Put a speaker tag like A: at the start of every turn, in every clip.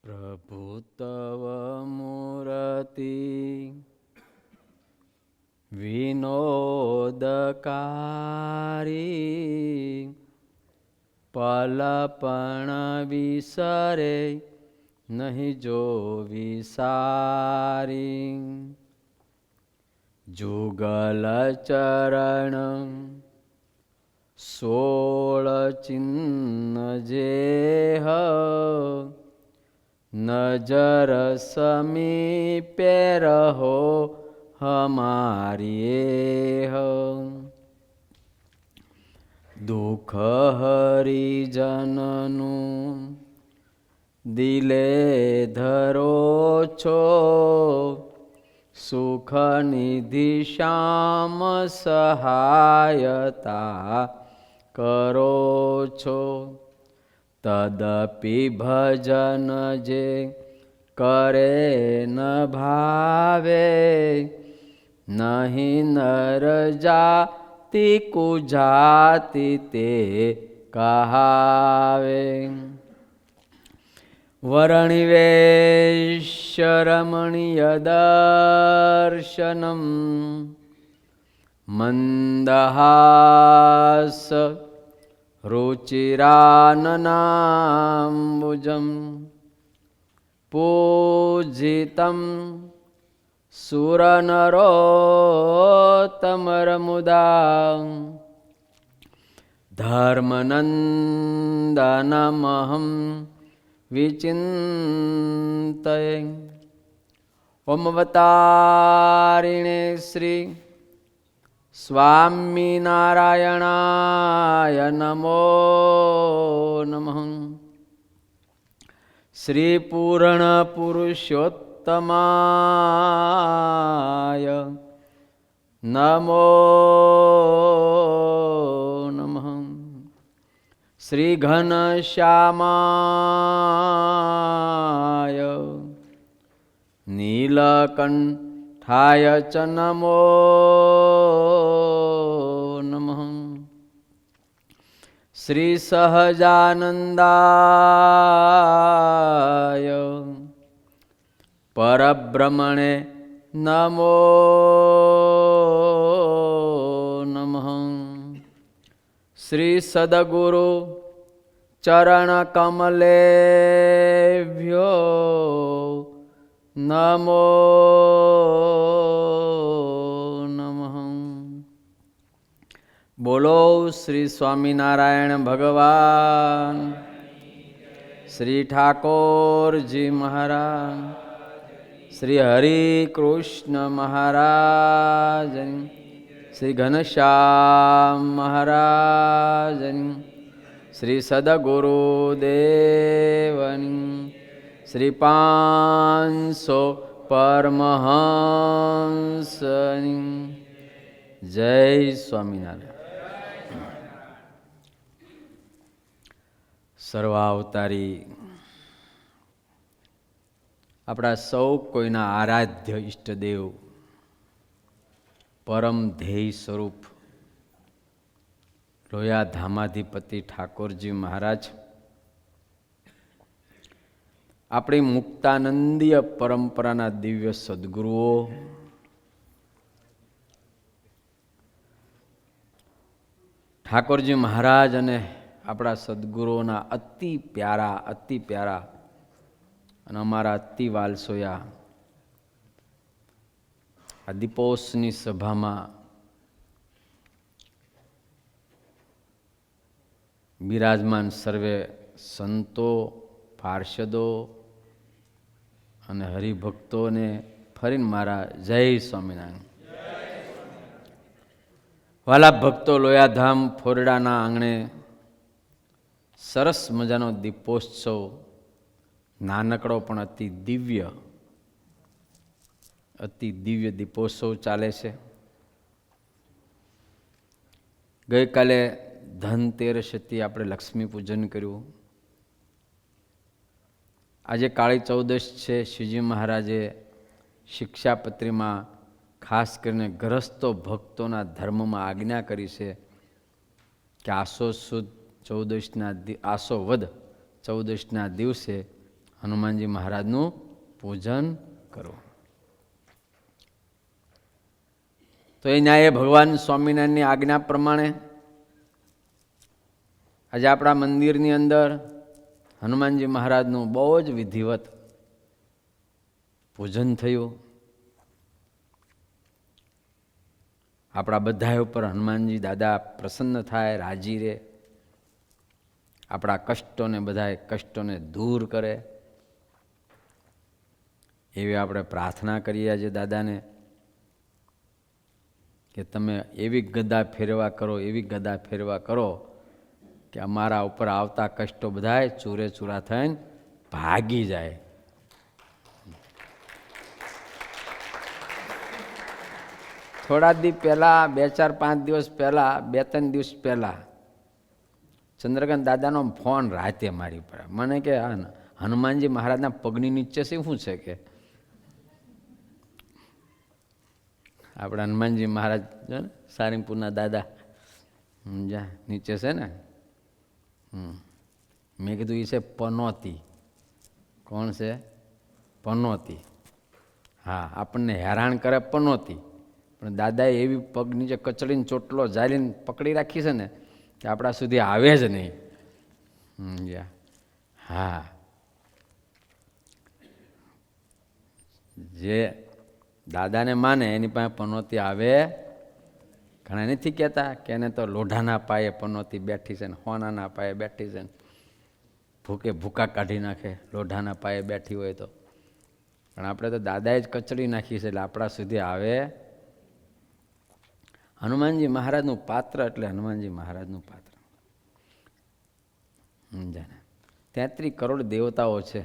A: પ્રભુ તવ મૂર્તિ વિનોદકારી, પલપણ વિસરે નહીં જો વિસારી. જુગલ ચરણ 16 ચિહ્ન જેહ, નજર સમીપે રહો હમારી. દુઃખ હરિજનનું દિલે ધરો છો, સુખ નિધિ શ્યામ સહાયતા કરો છો. તદપિ ભજન જે કરે ન ભાવે, નહીં નર જાતિ કુજાતિ તે કહાવે. વર્ણિવેશ્ય રમણીય દર્શનમ, મંદહાસ રુચિરાનનાંબુજમ, પૂજિતમ સુરનરોત્તમરમુદા, ધર્મનંદનમહં વિચિંતયે. ઓમ અવતારિણે શ્રી સ્વામિનારાયણાય નમો નમઃ. શ્રી પૂર્ણ પુરુષોત્તમાય નમો નમઃ. શ્રી ઘનશ્યામાય નીલકંઠાય ચ નમો નમઃ. શ્રી સહજાનંદાય પરબ્રહ્મણે નમો નમઃ. શ્રી સદગુરુ ચરણકમલેભ્યો નમો નમઃ. બોલો શ્રી સ્વામિનારાયણ ભગવાન, શ્રી ઠાકોરજી મહારાજ, શ્રી હરિ કૃષ્ણ મહારાજ, શ્રી ઘનશ્યામ મહારાજ, શ્રી સદગુરુદેવની, શ્રી 500 પરમહંસની. જય સ્વામિનારાયણ. સર્વાવતારી આપણા સૌ કોઈના આરાધ્ય ઈષ્ટદેવ પરમ ધ્યેય સ્વરૂપ લોયા ધામાધિપતિ ઠાકોરજી મહારાજ આપણી મુક્તાનંદીય પરંપરાના દિવ્ય સદગુરુઓ, ઠાકોરજી મહારાજ અને આપણા સદગુરુઓના અતિ પ્યારા અને અમારા અતિ વાલસોયા આ દીપોસની સભામાં બિરાજમાન સર્વે સંતો, પાર્ષદો અને હરિભક્તોને ફરીને મારા જય સ્વામિનારાયણ. વાલા ભક્તો, લોયાધામ ફોરડાના આંગણે સરસ મજાનો દીપોત્સવ, નાનકડો પણ અતિ દિવ્ય દીપોત્સવ ચાલે છે. ગઈકાલે ધનતેરસથી આપણે લક્ષ્મી પૂજન કર્યું. આજે કાળી ચૌદશ છે. શ્રીજી મહારાજે શિક્ષાપત્રીમાં ખાસ કરીને ગ્રસ્તો ભક્તોના ધર્મમાં આજ્ઞા કરી છે કે આસો વદ ચૌદશના દિવસે હનુમાનજી મહારાજનું પૂજન કરવું. તો એ ન્યાયે ભગવાન સ્વામિનારાયણની આજ્ઞા પ્રમાણે આજે આપણા મંદિરની અંદર હનુમાનજી મહારાજનું બહુ જ વિધિવત પૂજન થયું. આપણા બધા ઉપર હનુમાનજી દાદા પ્રસન્ન થાય, રાજી રહે, આપણા કષ્ટોને બધા કષ્ટોને દૂર કરે એવી આપણે પ્રાર્થના કરીએ આજે દાદાને કે તમે એવી ગદા ફેરવા કરો, એવી ગદા ફેરવા કરો કે અમારા ઉપર આવતા કષ્ટો બધાય ચૂરે ચૂરા થઈને ભાગી જાય. થોડા દી પહેલાં, 2-4-5 દિવસ પહેલાં, 2-3 દિવસ પહેલાં ચંદ્રકાંત દાદાનો ફોન રાતે મારી પડે. મને કે હનુમાનજી મહારાજના પગની નીચે શું છે કે આપણા હનુમાનજી મહારાજ જો ને સારંગપુરના દાદા જા નીચે છે ને. મેં કીધું એ છે પનોતી. કોણ છે? પનોતી. હા, આપણને હેરાન કરે પનોતી, પણ દાદાએ એવી પગ નીચે કચડીને ચોટલો ઝાલીને પકડી રાખી છે ને કે આપણા સુધી આવે જ નહીં. હા, જે દાદાને માને એની પાસે પનોતી આવે. ઘણા નથી કહેતા કે એને તો લોઢાના પાયે પનોતી બેઠી છે ને હોનાના પાયે બેઠી છે ને ભૂકે ભૂકા કાઢી નાખે લોઢાના પાયે બેઠી હોય તો. પણ આપણે તો દાદાએ જ કચડી નાખી છે એટલે આપણા સુધી આવે. હનુમાનજી મહારાજનું પાત્ર એટલે હનુમાનજી મહારાજનું પાત્ર. સમજાને 33 કરોડ દેવતાઓ છે,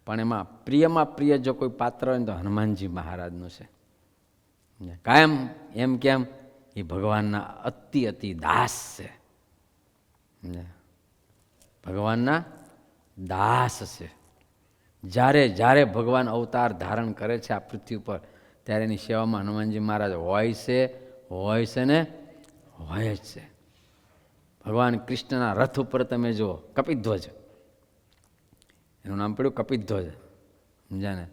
A: પણ એમાં પ્રિયમાં પ્રિય જો કોઈ પાત્ર હોય તો હનુમાનજી મહારાજનું છે. કાયમ એમ કેમ? એ ભગવાનના અતિ દાસ છે. ભગવાનના દાસ છે. જ્યારે જ્યારે ભગવાન અવતાર ધારણ કરે છે આ પૃથ્વી પર ત્યારે એની સેવામાં હનુમાનજી મહારાજ હોય છે ને હોય જ છે. ભગવાન કૃષ્ણના રથ ઉપર તમે જુઓ, કપિધ્વજ, એનું નામ પડ્યું કપિધ્વજ. સમજાને?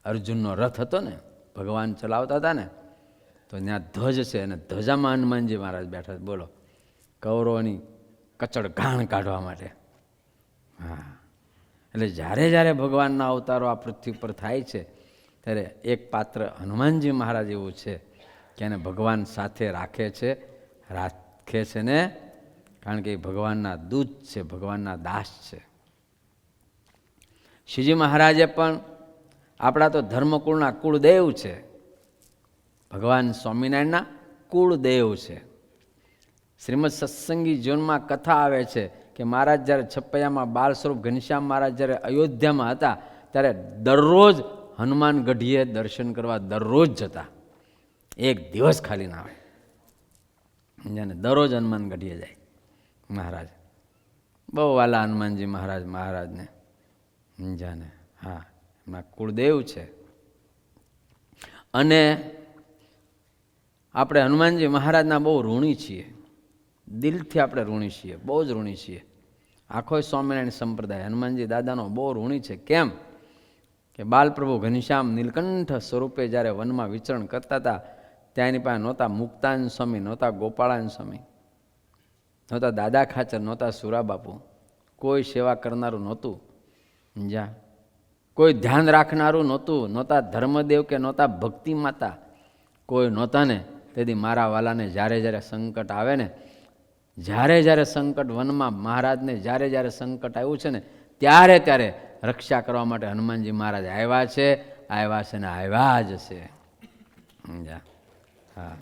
A: અર્જુનનો રથ હતો ને, ભગવાન ચલાવતા હતા ને, તો ત્યાં ધ્વજ છે અને ધ્વજામાં હનુમાનજી મહારાજ બેઠા. બોલો, કૌરવોની કચડ ઘાણ કાઢવા માટે. હા, એટલે જ્યારે જ્યારે ભગવાનના અવતારો આ પૃથ્વી પર થાય છે ત્યારે એક પાત્ર હનુમાનજી મહારાજ એવું છે કે એને ભગવાન સાથે રાખે છે ને, કારણ કે એ ભગવાનના દૂત છે, ભગવાનના દાસ છે. શ્રીજી મહારાજે પણ આપણા તો ધર્મકુળના કુળદેવ છે, ભગવાન સ્વામિનારાયણના કુળદેવ છે. શ્રીમદ સત્સંગી જીવનમાં કથા આવે છે કે મહારાજ જ્યારે છપૈયામાં બાલ સ્વરૂપ ઘનશ્યામ મહારાજ જ્યારે અયોધ્યામાં હતા ત્યારે દરરોજ હનુમાન ગઢીએ દર્શન કરવા દરરોજ જતા. એક દિવસ ખાલી ના આવે. સમજાને? દરરોજ હનુમાન ગઢીએ જાય મહારાજ. બહુ વાલા હનુમાનજી મહારાજને. સમજાને? હા, એમના કુળદેવ છે. અને આપણે હનુમાનજી મહારાજના બહુ ઋણી છીએ, દિલથી આપણે ઋણી છીએ, બહુ જ ઋણી છીએ. આખો સ્વામિનારાયણ સંપ્રદાય હનુમાનજી દાદાનો બહુ ઋણી છે. કેમ કે બાલપ્રભુ ઘનશ્યામ નીલકંઠ સ્વરૂપે જ્યારે વનમાં વિચરણ કરતા હતા ત્યાં એની પાસે નહોતા મુક્તાન સ્વામી, નહોતા ગોપાળાન સ્વામી, નહોતા દાદા ખાચર, નહોતા સુરાબાપુ, કોઈ સેવા કરનારું નહોતું. જા કોઈ ધ્યાન રાખનારું નહોતું, નહોતા ધર્મદેવ કે નહોતા ભક્તિ માતા, કોઈ નહોતા ને. તેથી મારા વાલાને જ્યારે જ્યારે સંકટ આવે ને, જ્યારે સંકટ વનમાં મહારાજને જ્યારે સંકટ આવ્યું છે ને ત્યારે ત્યારે રક્ષા કરવા માટે હનુમાનજી મહારાજ આવ્યા છે ને આવ્યા જ છે. હા,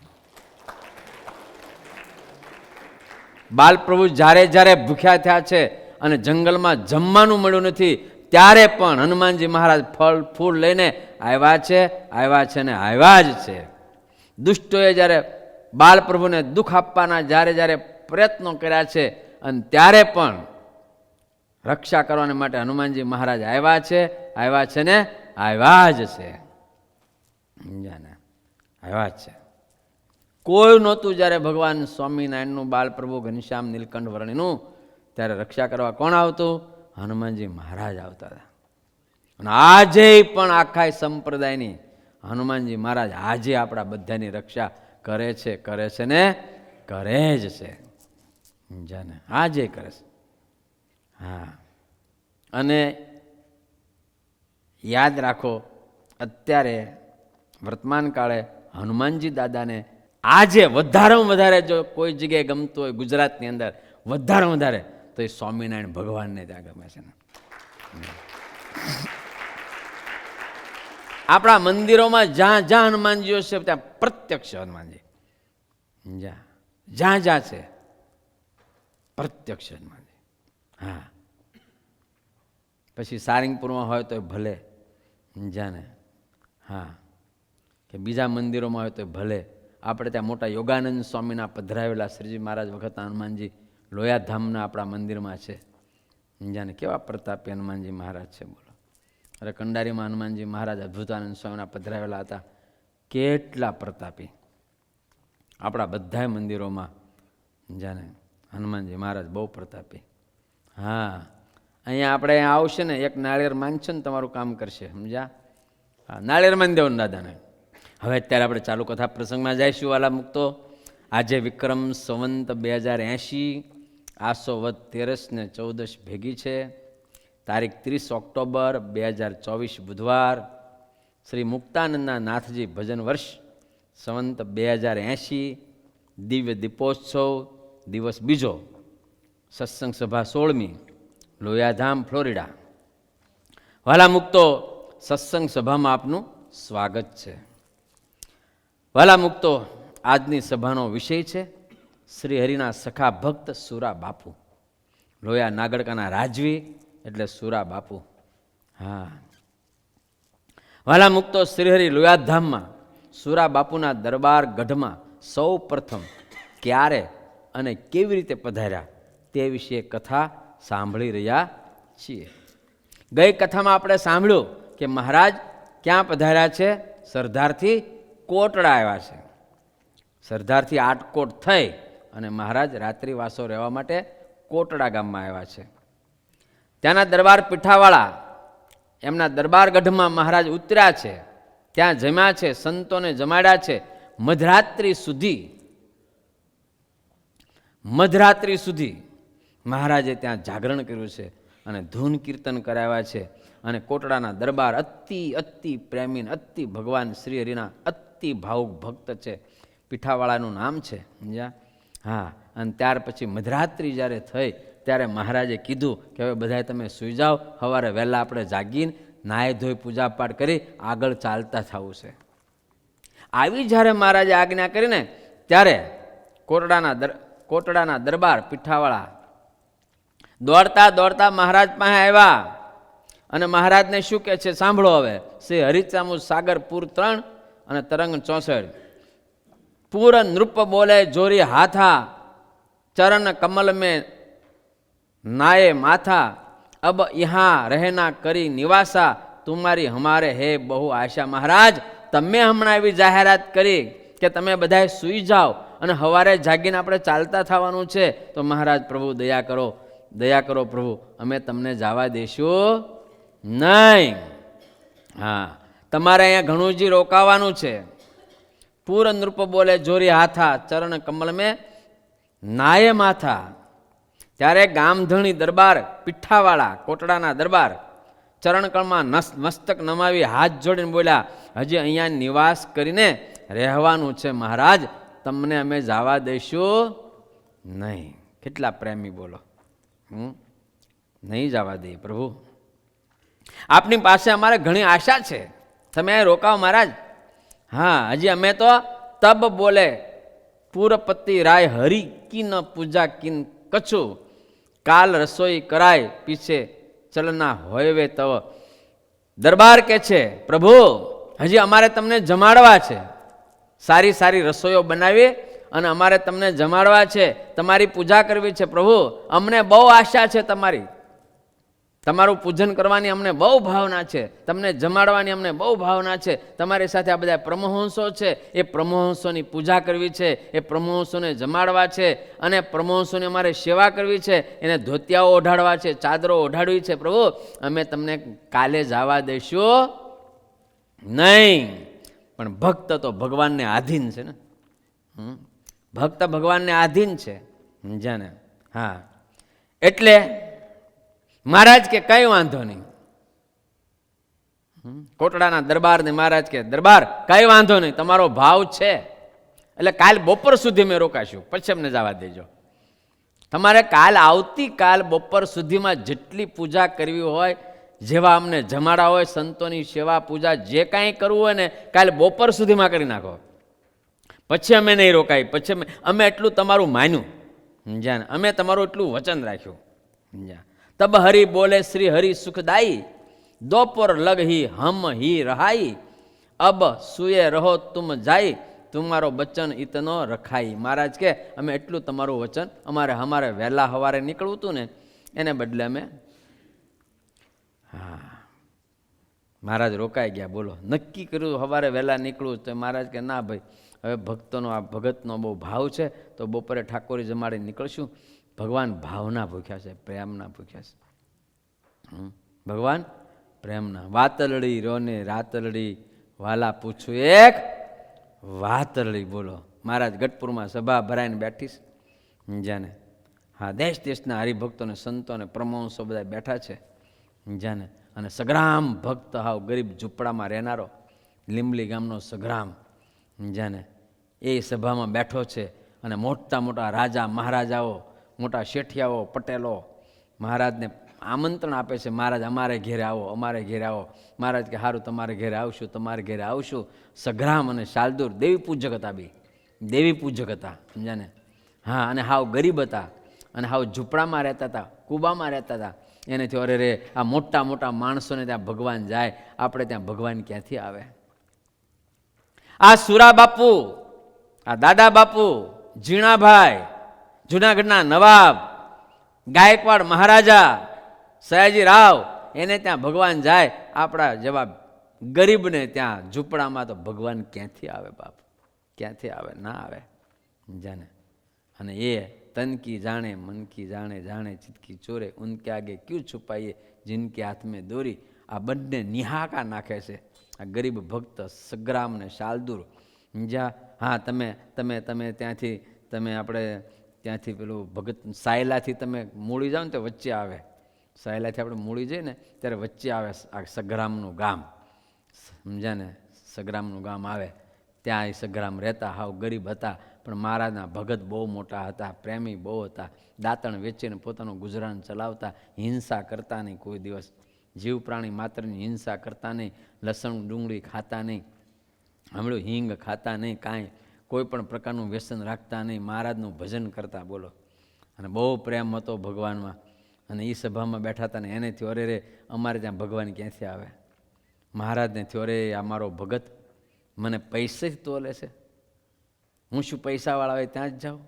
A: બાલપ્રભુ જ્યારે ભૂખ્યા થયા છે અને જંગલમાં જમવાનું મળ્યું નથી ત્યારે પણ હનુમાનજી મહારાજ ફળ ફૂલ લઈને આવ્યા છે ને આવ્યા જ છે. દુષ્ટોએ જ્યારે બાલપ્રભુને દુઃખ આપવાના જ્યારે પ્રયત્નો કર્યા છે અને ત્યારે પણ રક્ષા કરવા માટે હનુમાનજી મહારાજ આવ્યા છે ને આવ્યા જ છે. આવ્યા જ છે. કોઈ નહોતું જ્યારે ભગવાન સ્વામિનારાયણનું બાલપ્રભુ ઘનશ્યામ નીલકંઠ વર્ણિનું ત્યારે રક્ષા કરવા કોણ આવતું? હનુમાનજી મહારાજ આવતા હતા. અને આજે પણ આખા સંપ્રદાયની હનુમાનજી મહારાજ આજે આપણા બધાની રક્ષા કરે છે ને કરે જ છે. જાને આજે કરે છે. હા, અને યાદ રાખો, અત્યારે વર્તમાન કાળે હનુમાનજી દાદાને આજે વધારેમાં વધારે જો કોઈ જગ્યાએ ગમતું હોય ગુજરાતની અંદર વધારેમાં વધારે તો એ સ્વામિનારાયણ ભગવાનને ત્યાં ગમે છે ને. આપણા મંદિરોમાં જ્યાં જ્યાં હનુમાનજીઓ છે ત્યાં પ્રત્યક્ષ હનુમાનજી, જ્યાં જ્યાં છે પ્રત્યક્ષ હનુમાનજી. હા, પછી સારંગપુરમાં હોય તો ભલે જાને, હા, કે બીજા મંદિરોમાં હોય તો ભલે. આપણે ત્યાં મોટા યોગાનંદ સ્વામીના પધરાવેલા શ્રીજી મહારાજ વખતના હનુમાનજી લોયાધામના આપણા મંદિરમાં છે. જાને કેવા પ્રતાપી હનુમાનજી મહારાજ છે બોલો. અરે કંડારીમાં હનુમાનજી મહારાજ અદ્ભુતાનંદ સ્વામીના પધરાવેલા હતા. કેટલા પ્રતાપી આપણા બધા મંદિરોમાં જાને હનુમાનજી મહારાજ બહુ પ્રતાપી. હા, અહીંયા આપણે આવશે ને એક નાળિયેર માનશે ને તમારું કામ કરશે, સમજ્યા? હા, નાળિયેર માન દેવાનું દાદાને. હવે અત્યારે આપણે ચાલુ કથા પ્રસંગમાં જઈશું. વાલા મુક્તો, આજે વિક્રમ સંવંત 2080, આસો વદ 13 ને 14 ભેગી છે. તારીખ 30 ઓક્ટોબર 2024 બુધવાર. શ્રી મુક્તાનંદના નાથજી ભજન વર્ષ સંવંત 2080, દિવ્ય દીપોત્સવ દિવસ બીજો, સત્સંગ સભા 16મી, લોયાધામ ફ્લોરિડા. વાલા મુક્તો, સત્સંગ સભામાં આપનું સ્વાગત છે. વાલા મુક્તો, આજની સભાનો વિષય છે શ્રી હરિના સખા ભક્ત સુરા બાપુ. લોયા નાગડકાના રાજવી એટલે સુરા બાપુ. હા, વાલા મુક્તો, શ્રીહરિ લોયાધામમાં સુરા બાપુના દરબાર ગઢમાં સૌ પ્રથમ ક્યારે અને કેવી રીતે પધાર્યા તે વિશે કથા સાંભળી રહ્યા છીએ. ગઈ કથામાં આપણે સાંભળ્યું કે મહારાજ ક્યાં પધાર્યા છે? સરદારથી કોટડા આવ્યા છે. સરદારથી આટકોટ થઈ અને મહારાજ રાત્રિવાસો રહેવા માટે કોટડા ગામમાં આવ્યા છે. ત્યાંના દરબાર પીઠાવાળા એમના દરબાર ગઢમાં મહારાજ ઉતર્યા છે. ત્યાં જમ્યા છે, સંતોને જમાડ્યા છે. મધરાત્રિ સુધી મહારાજે ત્યાં જાગરણ કર્યું છે અને ધૂન કીર્તન કરાવ્યા છે. અને કોટડાના દરબાર અતિ પ્રેમી, અતિ ભગવાન શ્રી હરિના અતિ ભાવુક ભક્ત છે. પીઠાવાળાનું નામ છે, સમજ્યા? હા, અને ત્યાર પછી મધરાત્રિ જ્યારે થઈ ત્યારે મહારાજે કીધું કે હવે બધાએ તમે સૂઈ જાઓ, સવારે વહેલા આપણે જાગીને નાહી ધોઈ પૂજાપાઠ કરી આગળ ચાલતા થવું છે. આવી જ્યારે મહારાજે આજ્ઞા કરીને ત્યારે કોટડાના દરબાર પીઠાવાળા દોડતા દોડતા મહારાજ પાસે આવ્યા અને મહારાજને શું કહે છે સાંભળો. હવે શ્રી હરિચામુ સાગર પૂર 3 અને તરંગ 64. પૂર નૃપ બોલે જોરી હાથા, ચરણ કમલ में नाये माथा, अब यहाँ रहना કરી નિવાસા, તુમારી હમારે હે બહુ આશા. મહારાજ, તમે હમણાં એવી જાહેરાત કરી કે તમે બધાએ સૂઈ જાઓ અને સવારે જાગીને આપણે ચાલતા થવાનું છે, તો મહારાજ પ્રભુ દયા કરો પ્રભુ, અમે તમને જવા દઈશું નહીં. હા, તમારે અહીંયા ઘણુંજી રોકાવાનું છે. પૂર નૃપ બોલે જોરી હાથા, ચરણ કમલ में નાય માથા. ત્યારે ગામધણી દરબાર પીઠાવાળા કોટડાના દરબાર ચરણકળમાં મસ્તક નમાવી હાથ જોડીને બોલ્યા, હજી અહીંયા નિવાસ કરીને રહેવાનું છે મહારાજ, તમને અમે જવા દઈશું નહીં. કેટલા પ્રેમી બોલો. નહીં જવા દઈએ પ્રભુ, આપની પાસે અમારે ઘણી આશા છે, તમે અહીં રોકાવો મહારાજ. હા, હજી અમે તો તબ બોલે પૂરપતિ રાય હરી કિન પૂજા કિન કછું, કાલ રસોઈ કરાય પીછે ચલના હોય વે તવ. દરબાર કે છે પ્રભુ, હજી અમારે તમને જમાડવા છે, સારી સારી રસોઈઓ બનાવી અને અમારે તમને જમાડવા છે, તમારી પૂજા કરવી છે પ્રભુ, અમને બહુ આશા છે તમારી. તમારું પૂજન કરવાની અમને બહુ ભાવના છે, તમને જમાડવાની અમને બહુ ભાવના છે, તમારી સાથે આ બધા પરમહંસો છે, એ પરમહંસોની પૂજા કરવી છે, એ પરમહંસોને જમાડવા છે, અને પરમહંસોની અમારે સેવા કરવી છે, એને ધોતિયાઓ ઓઢાડવા છે, ચાદરો ઓઢાડવી છે. પ્રભુ, અમે તમને કાલે જવા દઈશું નહીં. પણ ભક્ત તો ભગવાનને આધીન છે ને, ભક્ત ભગવાનને આધીન છે, સમજ્યા ને? હા, એટલે મહારાજ કે કઈ વાંધો નહીં. કોટડાના દરબારને મહારાજ કે દરબાર કઈ વાંધો નહીં, તમારો ભાવ છે એટલે કાલ બપોર સુધી મેં રોકાશું, પછી અમને જવા દેજો. તમારે કાલ આવતીકાલ બપોર સુધીમાં જેટલી પૂજા કરવી હોય, જેવા અમને જમાડા હોય, સંતોની સેવા પૂજા જે કાંઈ કરવું હોય ને કાલે બપોર સુધીમાં કરી નાખો, પછી અમે નહીં રોકાય. પછી અમે એટલું તમારું માન્યું, સમજ્યા ને? અમે તમારું એટલું વચન રાખ્યું, સમજ્યા? તબ હરી બોલે શ્રી હરિ સુખદાઈ, દોપર લગ હી હમ હી રહાઈ, અબ સુએ રહો તુમ જાય, તુમારો વચન ઇતનો રખાઈ. મહારાજ કે અમે એટલું તમારું વચન, અમારે વહેલા સવારે નીકળવું હતું ને એને બદલે અમે, હા, મહારાજ રોકાઈ ગયા. બોલો, નક્કી કર્યું સવારે વહેલા નીકળવું તો મહારાજ કે ના ભાઈ, હવે ભક્તોનો આ ભગતનો બહુ ભાવ છે તો બપોરે ઠાકોરી જમાડી નીકળશું. ભગવાન ભાવના ભૂખ્યા છે, પ્રેમના ભૂખ્યા છે. ભગવાન પ્રેમના. વાતલડી રોને રાતલડી, વાલા પૂછું એક વાતલડી. બોલો, મહારાજ ગઢપુરમાં સભા ભરાઈને બેઠીશ, જાને? હા, દેશ દેશના હરિભક્તોને, સંતોને, પરમહંસો બધા બેઠા છે, જાને? અને સગ્રામ ભક્ત, હાવ ગરીબ ઝૂંપડામાં રહેનારો લીંબલી ગામનો સગ્રામ, જાને? એ સભામાં બેઠો છે. અને મોટા મોટા રાજા મહારાજાઓ, મોટા શેઠિયાઓ, પટેલો મહારાજને આમંત્રણ આપે છે, મહારાજ અમારે ઘેરે આવો, અમારે ઘેરે આવો. મહારાજ કે સારું, તમારે ઘેરે આવશું, તમારે ઘેરે આવશું. સગ્રામ અને શાલદૂર દેવી પૂજક હતા, બી દેવી પૂજક હતા, સમજાને? હા, અને હાવ ગરીબ હતા, અને હાવ ઝૂંપડામાં રહેતા હતા, કુબામાં રહેતા હતા. એને થયું અરે રે, આ મોટા મોટા માણસોને ત્યાં ભગવાન જાય, આપણે ત્યાં ભગવાન ક્યાંથી આવે? આ સુરા બાપુ, આ દાદા બાપુ, ઝીણાભાઈ, જુનાગઢના નવાબ, ગાયકવાડ મહારાજા, સયાજી રાવ, એને ત્યાં ભગવાન જાય, આપણા જેવા ગરીબને ત્યાં ઝૂંપડામાં તો ભગવાન ક્યાંથી આવે? બાપ, ક્યાંથી આવે? ના આવે, જાને? અને એ તન કી જાણે મન કી જાણે, જાણે ચિતકી ચોરે, ઉનકે આગે ક્યું છુપાઈએ જિનકે હાથ મેં દોરી. આ બંને નિહાકા નાખે છે, આ ગરીબ ભક્ત સગ્રામ ને શાલદૂર. જ્યાં હા, તમે તમે તમે ત્યાંથી તમે આપણે ત્યાંથી પેલું ભગત સાયલાથી તમે મૂળી જાઓ ને તો વચ્ચે આવે, સાયલાથી આપણે મૂળી જઈએ ને ત્યારે વચ્ચે આવે આ સગ્રામનું ગામ, સમજ્યા ને? સગ્રામનું ગામ આવે, ત્યાં એ સગ્રામ રહેતા, હાવ ગરીબ હતા, પણ મહારાજના ભગત બહુ મોટા હતા, પ્રેમી બહુ હતા. દાંતણ વેચીને પોતાનું ગુજરાન ચલાવતા, હિંસા કરતા નહીં કોઈ દિવસ, જીવ પ્રાણી માત્રની હિંસા કરતા નહીં, લસણ ડુંગળી ખાતા નહીં, હમણાં હિંગ ખાતા નહીં, કાંઈ કોઈ પણ પ્રકારનું વ્યસન રાખતા નહીં, મહારાજનું ભજન કરતા. બોલો, અને બહુ પ્રેમ હતો ભગવાનમાં. અને એ સભામાં બેઠા હતા ને એને થયું અરે રે, અમારે ત્યાં ભગવાન ક્યાંથી આવે? મહારાજને થયું અરે, અમારો ભગત મને પૈસે જ તોલે છે, હું શું પૈસાવાળા હોય ત્યાં જ જાઉં?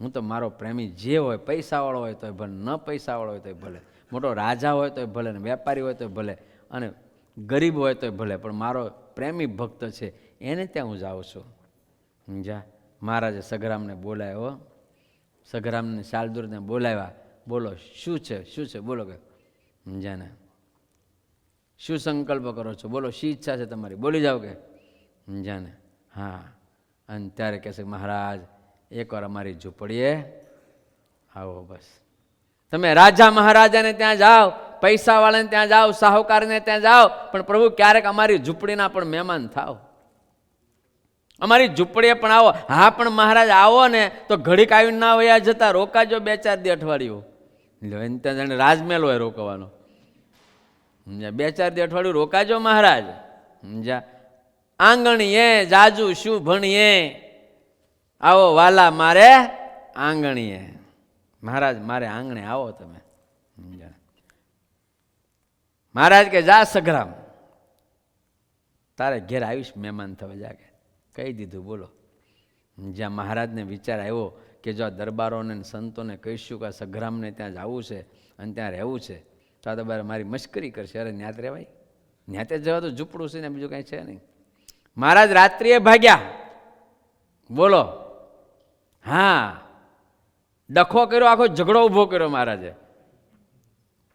A: હું તો મારો પ્રેમી જે હોય, પૈસાવાળો હોય તોય ભલે, ન પૈસાવાળો હોય તોય ભલે, મોટો રાજા હોય તોય ભલે, ને વેપારી હોય તોય ભલે, અને ગરીબ હોય તોય ભલે, પણ મારો પ્રેમી ભક્ત છે એને ત્યાં હું જાઉં છું. સમજ્યા? મહારાજે સગ્રામને બોલાવ્યો, સગ્રામને શાલદૂરને બોલાવ્યા. બોલો, શું છે, શું છે? બોલો કે, સમજ્યા ને? શું સંકલ્પ કરો છો? બોલો, શી ઈચ્છા છે તમારી? બોલી જાઓ કે, સમજ્યા ને? હા. અને ત્યારે કહેશે મહારાજ એકવાર અમારી ઝૂંપડીએ આવો. બસ તમે રાજા મહારાજાને ત્યાં જાઓ, પૈસાવાળાને ત્યાં જાઓ, સાહુકારને ત્યાં જાઓ, પણ પ્રભુ ક્યારેક અમારી ઝૂંપડીના પણ મહેમાન થાવ, અમારી ઝૂંપડીએ પણ આવો. હા, પણ મહારાજ આવો ને તો ઘડીક આવીને ના વયા જતા, રોકાજો 2-4 દી અઠવાડિયું. એને ત્યાં જાણે રાજમહેલ હોય રોકવાનો, સમજ્યા? 2-4 દી અઠવાડિયું રોકાજો મહારાજ, સમજ્યા? આંગણીએ જાજુ શું ભણીએ, આવો વાલા મારે આંગણીએ. મહારાજ મારે આંગણે આવો તમે, સમજ્યા? મહારાજ કે જા સગ્રામ, તારે ઘેર આવીશ મહેમાન થવા, જાગે કહી દીધું. બોલો, જ્યાં મહારાજને વિચાર આવ્યો કે જો આ દરબારોને સંતોને કહીશું કે સગ્રામને ત્યાં જવું છે અને ત્યાં રહેવું છે, તો બાર મારી મશ્કરી કરશે. અરે ન્યાત રહેવાય, ન્યાતે જવા તો ઝૂંપડું છે ને બીજું કાંઈ છે નહીં. મહારાજ રાત્રિએ ભાગ્યા, બોલો. હા, ડખો કર્યો, આખો ઝઘડો ઊભો કર્યો મહારાજે.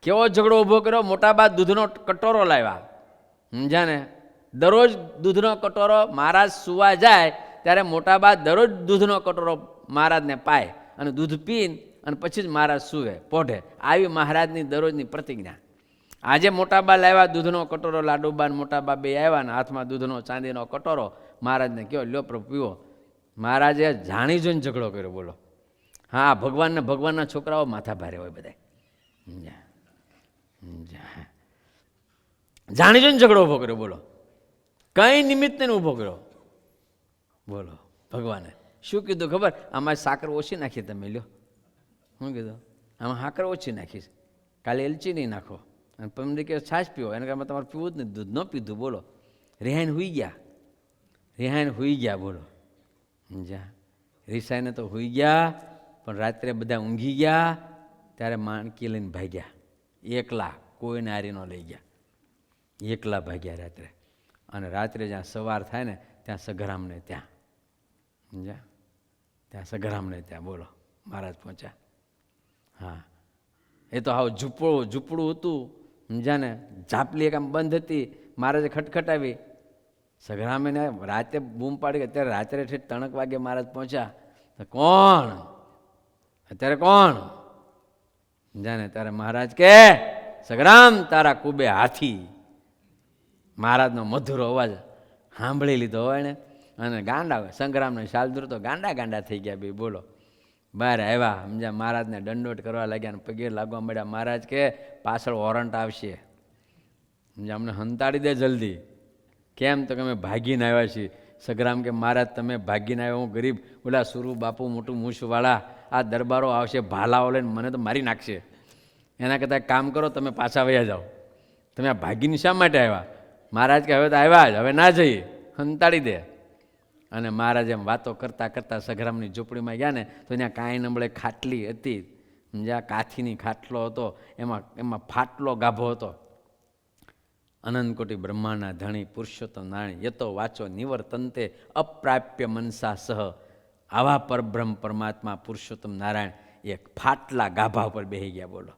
A: કેવો ઝઘડો ઊભો કર્યો? મોટા બા દૂધનો કટોરો લાવ્યા, સમજ્યા ને? દરરોજ દૂધનો કટોરો મહારાજ સુવા જાય ત્યારે મોટા બા દરરોજ દૂધનો કટોરો મહારાજને પાય અને દૂધ પીને અને પછી જ મહારાજ સૂવે પોઢે. આવી મહારાજની દરરોજની પ્રતિજ્ઞા. આજે મોટાબા લાવ્યા દૂધનો કટોરો, લાડુબા ને મોટાબા બે આવ્યા ને હાથમાં દૂધનો ચાંદીનો કટોરો. મહારાજને કહો, લ્યો પ્રભુ પીવો. મહારાજે જાણી જોઈને ઝઘડો કર્યો, બોલો. હા, ભગવાનને ભગવાનના છોકરાઓ માથા ભારે હોય બધા. જાણી જોઈને ઝઘડો ઊભો કર્યો, બોલો. કઈ નિમિત્તે ઊભો કર્યો, બોલો. ભગવાને શું કીધું ખબર? આમાં સાકર ઓછી નાખી તમે, લ્યો. શું કીધું? આમાં સાકર ઓછી નાખીશ, કાલે એલચી નહીં નાખો, અને પમદી કે છાશ પીવો. એને કારણે તમારે પીવું જ નહીં, દૂધ ન પીધું, બોલો. રિહાઈને હુઈ ગયા, રિહાઈને હુઈ ગયા, બોલો. સમજ્યા? રિસાઈને તો હુઈ ગયા, પણ રાત્રે બધા ઊંઘી ગયા ત્યારે માણકી લઈને ભાગ્યા. એકલા, કોઈને હારી ન લઈ ગયા, એકલા ભાગ્યા રાત્રે. અને રાત્રે જ્યાં સવાર થાય ને ત્યાં સઘરામને ત્યાં, સમજ્યા? ત્યાં સઘરામને ત્યાં, બોલો. મહારાજ પહોંચ્યા. હા, એ તો હાવ ઝૂંપડું હતું, સમજ્યા ને? ઝાપલી એક આમ બંધ હતી, મહારાજે ખટખટાવી. સઘરામે ને રાતે બૂમ પાડી. અત્યારે રાત્રે ઠેઠ 3 વાગે મહારાજ પહોંચ્યા. તો કોણ અત્યારે કોણ? સમજ્યા ને? ત્યારે મહારાજ કે, સઘરામ તારા કુબે હાથી. મહારાજનો મધુર અવાજ સાંભળી લીધો હોય ને, અને ગાંડા સંગ્રામને શાલદુર તો ગાંડા થઈ ગયા બે, બોલો. બહાર આવ્યા, સમજ્યા? મહારાજને દંડોટ કરવા લાગ્યા ને પગે લાગવા મળ્યા. મહારાજ કે, પાછળ વોરંટ આવશે, સમજ્યા? અમને હંતાડી દે જલ્દી. કેમ? તો કે અમે ભાગીને આવ્યા છીએ. સગ્રામ કે, મહારાજ તમે ભાગીને આવ્યા, હું ગરીબ ઓલા સુરુ બાપુ મોટું મૂછવાળા, આ દરબારો આવશે ભાલાઓ લઈને, મને તો મારી નાખશે. એના કરતાં કામ કરો, તમે પાછા વયા જાઓ. તમે આ ભાગીને શા માટે આવ્યા? મહારાજ કે, હવે તો આવ્યા જ, હવે ના જઈએ, હંતાડી દે. અને મહારાજ એમ વાતો કરતાં કરતાં સઘરામની ઝૂંપડીમાં ગયા ને તો ત્યાં કાંઈ નંબળે ખાટલી હતી, જ્યાં કાથીની ખાટલો હતો, એમાં ફાટલો ગાભો હતો. અનંતકોટી બ્રહ્માના ધણી પુરુષોત્તમ નારાયણ યતો વાચો નિવર્તંતે અપ્રાપ્ય મનસા સહ. આવા પરબ્રહ્મ પરમાત્મા પુરુષોત્તમ નારાયણ એક ફાટલા ગાભા ઉપર બેસી ગયા, બોલો.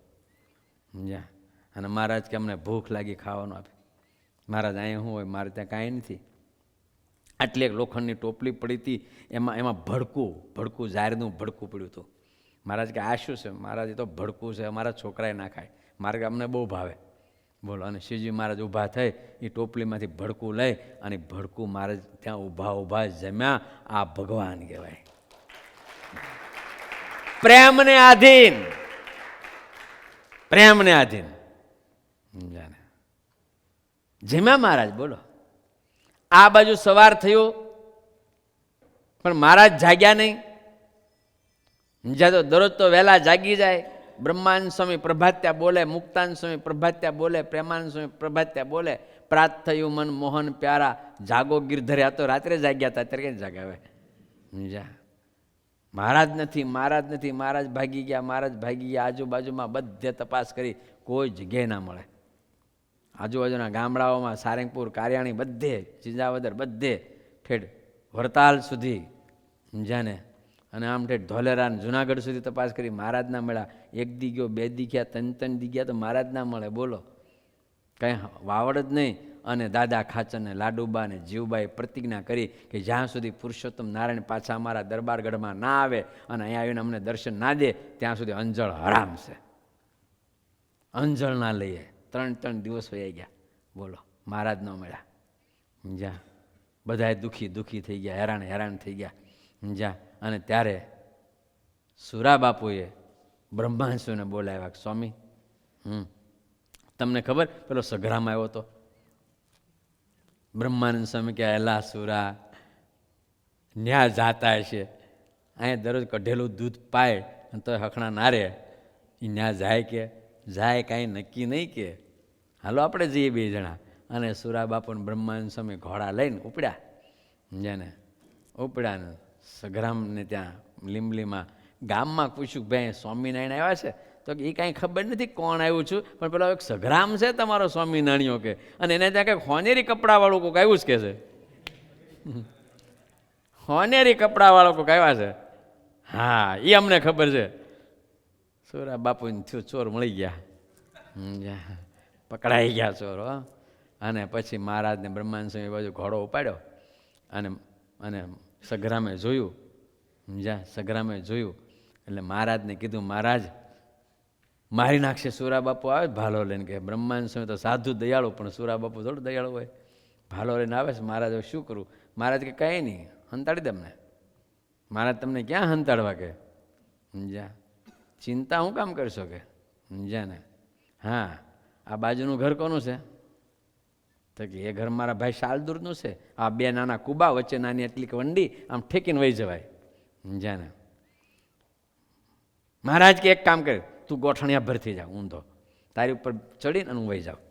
A: સમજ્યા? અને મહારાજ કે, અમને ભૂખ લાગી, ખાવાનું આપે. મહારાજ અહીંયા શું હોય? મારે ત્યાં કાંઈ નથી. આટલી એક લોખંડની ટોપલી પડી હતી, એમાં ભડકું ઝારનું ભડકું પડ્યું હતું. મહારાજ કે, આ શું છે? મહારાજ તો ભડકું છે, અમારા છોકરાએ ના ખાય. મારે કે, અમને બહુ ભાવે, બોલો. અને શિવજી મહારાજ ઊભા થઈ, એ ટોપલીમાંથી ભડકું લઈ અને ભડકું મહારાજ ત્યાં ઊભા જમ્યા. આ ભગવાન કહેવાય, પ્રેમને આધીન, પ્રેમને આધીન. સમજાને? જમ્યા મહારાજ, બોલો. આ બાજુ સવાર થયું પણ મહારાજ જાગ્યા નહીં. જ્યાં તો દરરોજ તો વહેલા જાગી જાય. બ્રહ્માનંદ સ્વામી પ્રભાત્યા બોલે, મુક્તાનંદ સ્વામી પ્રભાત્યા બોલે, પ્રેમાનંદ સ્વામી પ્રભાત્યા બોલે. પ્રાત થયું મન મોહન પ્યારા, જાગો ગિરધરે. આ તો રાત્રે જાગ્યા હતા, અત્યારે ક્યાં જાગ્યા હવે? સમજ્યા? મહારાજ નથી, મહારાજ ભાગી ગયા. આજુબાજુમાં બધે તપાસ કરી, કોઈ જગ્યાએ ના મળે. આજુબાજુના ગામડાઓમાં, સારંગપુર, કારિયાણી, બધે, ચિંજાવદર, બધે ઠેઠ વરતાલ સુધી, સમજ્યા ને? અને આમ ઠેઠ ધોલેરા, જુનાગઢ સુધી તપાસ કરી, મહારાજ ના મળ્યા. 1 દી ગયો, 2 દી ગયા, 3 દી ગયા, તો મહારાજ ના મળે, બોલો. કંઈ વાવડ જ નહીં. અને દાદા ખાચર ને લાડુબા ને જીવબાએ પ્રતિજ્ઞા કરી કે જ્યાં સુધી પુરુષોત્તમ નારાયણ પાછા અમારા દરબારગઢમાં ના આવે અને અહીંયા આવીને અમને દર્શન ના દે, ત્યાં સુધી અંજળ હરામ છે. અંજળ ના લઈએ. 3 દિવસ વહી ગયા, બોલો. મહારાજ ન મળ્યા. સમજ્યા? બધાએ દુઃખી થઈ ગયા, હેરાન થઈ ગયા. સમજ્યા? અને ત્યારે સુરા બાપુએ બ્રહ્માંશુને બોલાવ્યા. સ્વામી, તમને ખબર પેલો સઘરામ આવ્યો હતો? બ્રહ્માનંદ સ્વામી કે, એલા સુરા, ન્યા જાતા હશે, અહીંયા દરરોજ કઢેલું દૂધ પાય અને તો હખણા ના રે, એ ન્યા જાય કે જાય કાંઈ નક્કી નહીં કે. હાલો આપણે જઈએ 2 જણા. અને સુરા બાપુ બ્રહ્માનંદ સ્વામી ઘોડા લઈને ઉપડ્યા. સમજ્યાને? ઉપડ્યા ને સઘરામને ત્યાં લીંબલીમાં ગામમાં પૂછ્યું, ભાઈ સ્વામિનારાયણ આવ્યા છે? તો એ કાંઈ ખબર નથી કોણ આવ્યું છું, પણ પેલો એક સઘરામ છે તમારો સ્વામિનારાયણો કે, અને એને ત્યાં કંઈક હોનેરી કપડાવાળું કોઈક આવ્યું જ કે છે, હોનેરી કપડાવાળો કોઈક આવ્યા છે. હા, એ અમને ખબર છે. સુરા બાપુને થયું ચોર મળી ગયા, પકડાઈ ગયા ચોર. અને પછી મહારાજને બ્રહ્માનંદ સ્વામી બાજુ ઘોડો ઉપાડ્યો અને અને સઘરામે જોયું, સમજ્યા, સઘરામે જોયું એટલે મહારાજને કીધું, મહારાજ મારી નાખશે. સુરા બાપુ આવે ભાલો લઈને, કે બ્રહ્માનંદ સ્વામી તો સાધુ દયાળુ, પણ સુરા બાપુ થોડું દયાળુ હોય. ભાલો લઈને આવે છે. મહારાજ શું કરું? મહારાજ કે કંઈ નહીં, હંતાડી દે અમને. મહારાજ તમને ક્યાં હંતાડવા કે, સમજ્યા, ચિંતા હું કામ કરશો કે, સમજ્યા ને. હા, આ બાજુનું ઘર કોનું છે? તો કે એ ઘર મારા ભાઈ શાલદૂરનું છે. આ બે નાના કુબા વચ્ચે નાની એટલી વંડી, આમ ઠેકીને વહી જવાય, સમજ્યા ને. મહારાજ કે એક કામ કરે, તું ગોઠણિયા ભર થઈ જા ઊંધો, તારી ઉપર ચડીને અને હું વહી જાઉં,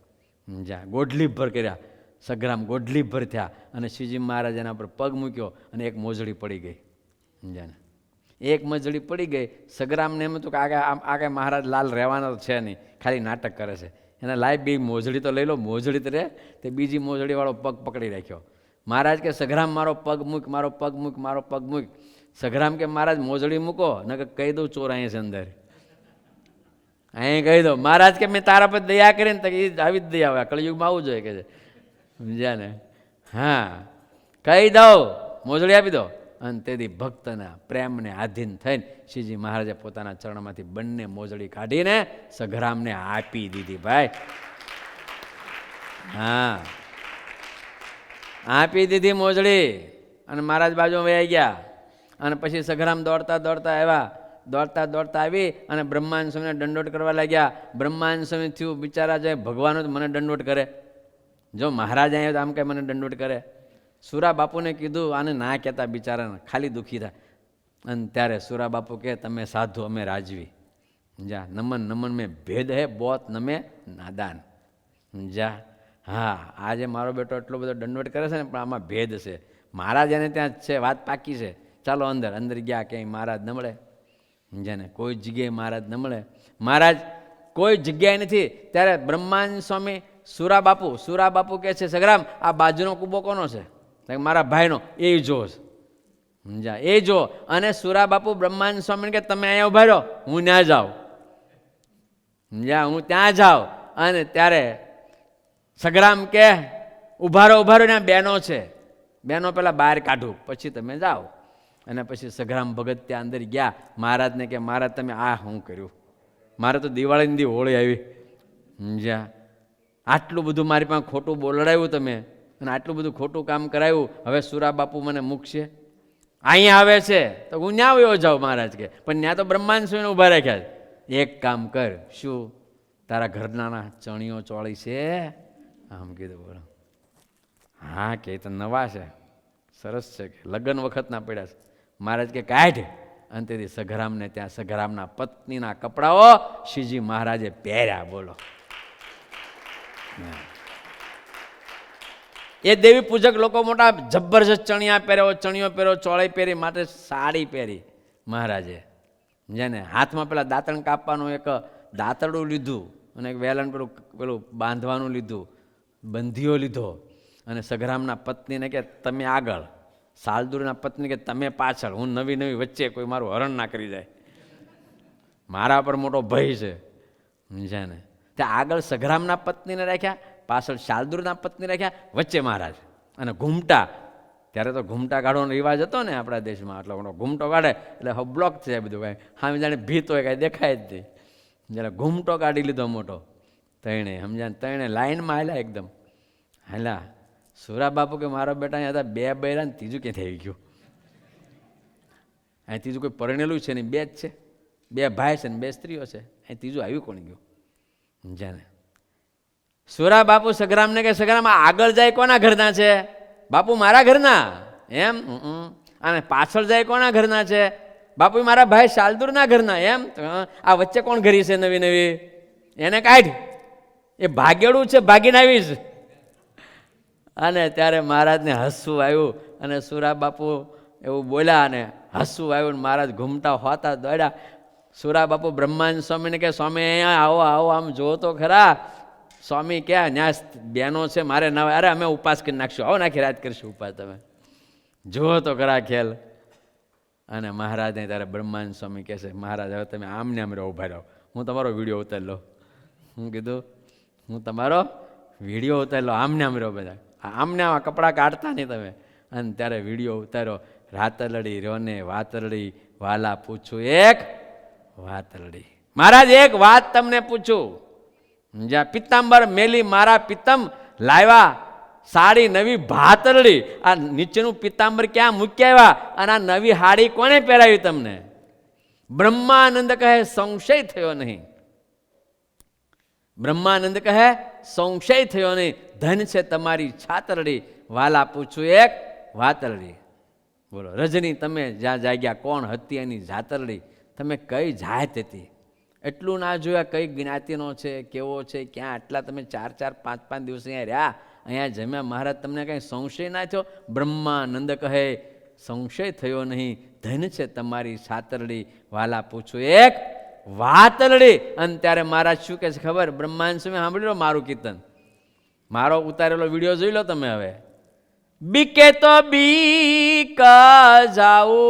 A: સમજ્યા. ગોઢલી ભર કર્યા, સઘરામ ગોઢલી ભર થયા, અને શ્રીજી મહારાજ એના પર પગ મૂક્યો અને એક મોજડી પડી ગઈ, સમજ્યા ને. એક મજડી પડી ગઈ. સઘરામને એમ હતું કે આગળ મહારાજ લાલ રહેવાના તો છે નહીં, ખાલી નાટક કરે છે. એને લાઈ બી મોજડી તો લઈ લો, મોજડી તો રહે. તે બીજી મોજડીવાળો પગ પકડી રાખ્યો. મહારાજ કે સઘરામ મારો પગ મૂક, મારો પગ મૂક, મારો પગ મૂક. સઘરામ કે મહારાજ મોજડી મૂકો, ન કે કહી દઉં ચોર અહીં છે અંદર, અહીં કહી દો. મહારાજ કે મેં તારા પર દયા કરીને, તો એ આવી જ દયા હોય, કળિયુગમાં આવું જોઈએ કે છે, સમજ્યા ને. હા, કહી દઉં, મોજડી આપી દો. અને તેથી ભક્તના પ્રેમને આધીન થઈને શ્રીજી મહારાજે પોતાના ચરણમાંથી બંને મોજડી કાઢીને સઘરામને આપી દીધી. ભાઈ, હા, આપી દીધી મોજડી. અને મહારાજ બાજુ વહી ગયા. અને પછી સઘરામ દોડતા દોડતા આવ્યા, દોડતા દોડતા આવી અને બ્રહ્માનંદ સ્વામીને દંડોત કરવા લાગ્યા. બ્રહ્માનંદ સ્વામી થયું, બિચારા જાય ભગવાન જ મને દંડોત કરે, જો મહારાજ આવ્યો તો આમ કંઈ મને દંડોત કરે. સુરા બાપુને કીધું આને ના કહેતા, બિચારાને ખાલી દુઃખી થાય. અને ત્યારે સુરા બાપુ કહે, તમે સાધુ, અમે રાજવી. જા નમન નમન મેં ભેદ હે બોત નમે નાદાન. જા, હા, આજે મારો બેટો એટલો બધો દંડવટ કરે છે ને, પણ આમાં ભેદ છે. મહારાજ એને ત્યાં જ છે, વાત પાકી છે. ચાલો અંદર. અંદર ગયા, ક્યાંય મહારાજ ન મળે, જેને કોઈ જગ્યાએ મહારાજ ન મળે. મહારાજ કોઈ જગ્યાએ નથી. ત્યારે બ્રહ્માનંદ સ્વામી સુરા બાપુ કહે છે, સઘરામ આ બાજુનો કૂબો કોનો છે? મારા ભાઈનો. એ જો, સમજા, એ જો. અને સુરા બાપુ બ્રહ્માનંદ સ્વામી કે તમે અહીંયા ઉભા રહો, હું ત્યાં જાઉં, સમજા, હું ત્યાં જાઉં. અને ત્યારે સઘરામ કે ઉભા રહો, ત્યાં બહેનો છે, બહેનો પેલા બહાર કાઢું, પછી તમે જાઓ. અને પછી સઘરામ ભગત ત્યાં અંદર ગયા. મહારાજને કે મહારાજ તમે આ શું કર્યું? મારે તો દિવાળીની દી હોળી આવી, સમજ્યા, આટલું બધું મારી પાસે ખોટું બોલડાયું તમે, અને આટલું બધું ખોટું કામ કરાયું. હવે સુરા બાપુ મને મૂકશે? અહીંયા આવે છે તો હું ન્યા આવ્યો જાઉં. મહારાજ કે પણ ત્યાં તો બ્રહ્માનંદ સ્વામીને ઊભા રાખ્યા છે. એક કામ કર, શું તારા ઘરના ચણીઓ ચોળી છે? આમ કીધું. બોલો, હા, કે તો નવા છે, સરસ છે, કે લગ્ન વખતના પડ્યા છે. મહારાજ કે કાઢ. અને તેથી સઘરામને ત્યાં સઘરામના પત્નીના કપડાઓ શ્રીજી મહારાજે પહેર્યા. બોલો, એ દેવી પૂજક લોકો મોટા જબરજસ્ત ચણિયા પહેર્યો, ચણિયો પહેર્યો, ચોળી પહેરી, માટે સાડી પહેરી મહારાજે. જેને હાથમાં પેલા દાંતણ કાપવાનું એક દાંતરડું લીધું, અને એક વેલણ પેલું બાંધવાનું લીધું, બંધીઓ લીધો. અને સઘરામના પત્નીને કે તમે આગળ, સાલદુરના પત્ની કે તમે પાછળ, હું નવી નવી વચ્ચે, કોઈ મારું હરણ ના કરી જાય, મારા પર મોટો ભય છે, સમજ્યા ને. ત્યાં આગળ સઘરામના પત્નીને રાખ્યા, પાછળ શાલદુરના પત્ની રાખ્યા, વચ્ચે મહારાજ. અને ઘૂમટા, ત્યારે તો ઘૂમટા કાઢવાનો રિવાજ હતો ને આપણા દેશમાં. એટલે ઘૂમટો કાઢે એટલે હવે બ્લોક થાય બધું, કાંઈ હા જાણે ભીત હોય, કાંઈ દેખાય જ નહીં. જ્યારે ઘૂમટો કાઢી લીધો મોટો, તણે, સમજ્યા, તણે લાઈનમાં હાલ્યા, એકદમ હાલ્યા. સુરા બાપુ કે મારા બેટા અહીંયા હતા બે બૈરા ને ત્રીજું ક્યાંથી આવી ગયું? અહીં ત્રીજું કોઈ પરણેલું છે ને, બે જ છે, બે ભાઈ છે ને બે સ્ત્રીઓ છે, અહીં ત્રીજું આવ્યું કોણ ગયું? સમજ્યા ને. સુરા બાપુ સઘરામને કે સઘરામ આગળ જાય કોના ઘરના છે? બાપુ મારા ઘરના. એમ? અને પાછળ જાય કોના ઘરના છે? બાપુ મારા ભાઈ શાલદુરના ઘરના. એમ? આ વચ્ચે કોણ ઘરી છે નવી નવી? એને કાઢ, એ ભાગેડું છે, ભાગીને આવીશ. અને ત્યારે મહારાજને હસવું આવ્યું, અને સુરા બાપુ એવું બોલ્યા, અને હસવું આવ્યું. મહારાજ ઘૂમટા હોતા દોડ્યા. સુરા બાપુ બ્રહ્માનંદ સ્વામીને કહે, સ્વામી અહીંયા આવો આવો, આમ જુઓ તો ખરા. સ્વામી ક્યાં ન્યાસ બેનો છે મારે ના, અરે અમે ઉપાસ કરી નાખશું, આવો નાખી રાત કરીશું ઉપાસ, તમે જુઓ તો ખરા ખેલ. અને મહારાજને ત્યારે બ્રહ્માનંદ સ્વામી કહે છે, મહારાજ હવે તમે આમને આમ રહો, ઉભા રહો, હું તમારો વિડીયો ઉતારી લો. હું કીધું, હું તમારો વિડીયો ઉતારી લો, આમને આમ રહો બધા, આમને આમ કપડાં કાઢતા નહીં તમે. અને ત્યારે વિડીયો ઉતાર્યો. રાતરડી રોને વાતરડી વાલા પૂછું એક વાતરડી. મહારાજ એક વાત તમને પૂછું, જ્યાં પિત્તાંબર મેલી મારા પિત્તમ લાવ્યા સાડી નવી ભાતરડી, આ નીચેનું પિત્તાંબર ક્યાં મૂકી આવ્યા અને આ નવી હાડી કોને પહેરાવી તમને? બ્રહ્માનંદ કહે સંશય થયો નહીં. બ્રહ્માનંદ કહે સંશય થયો નહીં, ધન છે તમારી છાતરડી, વાલા પૂછું એક વાતરડી. બોલો રજની તમે જ્યાં જાગ્યા કોણ હતી એની જાતરડી, તમે કઈ જાત હતી? એટલું ના જોયા કઈ જ્ઞાતિનો છે, કેવો છે, ક્યાં આટલા તમે 4-4, 5-5 દિવસ અહીંયા રહ્યા, અહીંયા જમ્યા, મહારાજ તમને કંઈ સંશય ના થયો? બ્રહ્માનંદ કહે સંશય થયો નહીં, ધન છે તમારી છાતરડી, વાલા પૂછું એક વાતરડી. અને ત્યારે મહારાજ શું કહે છે ખબર? બ્રહ્માનંદ સ્વામી સાંભળી લો મારું કીર્તન, મારો ઉતારેલો વિડીયો જોઈ લો તમે. હવે બીકે તો બીક જાઓ,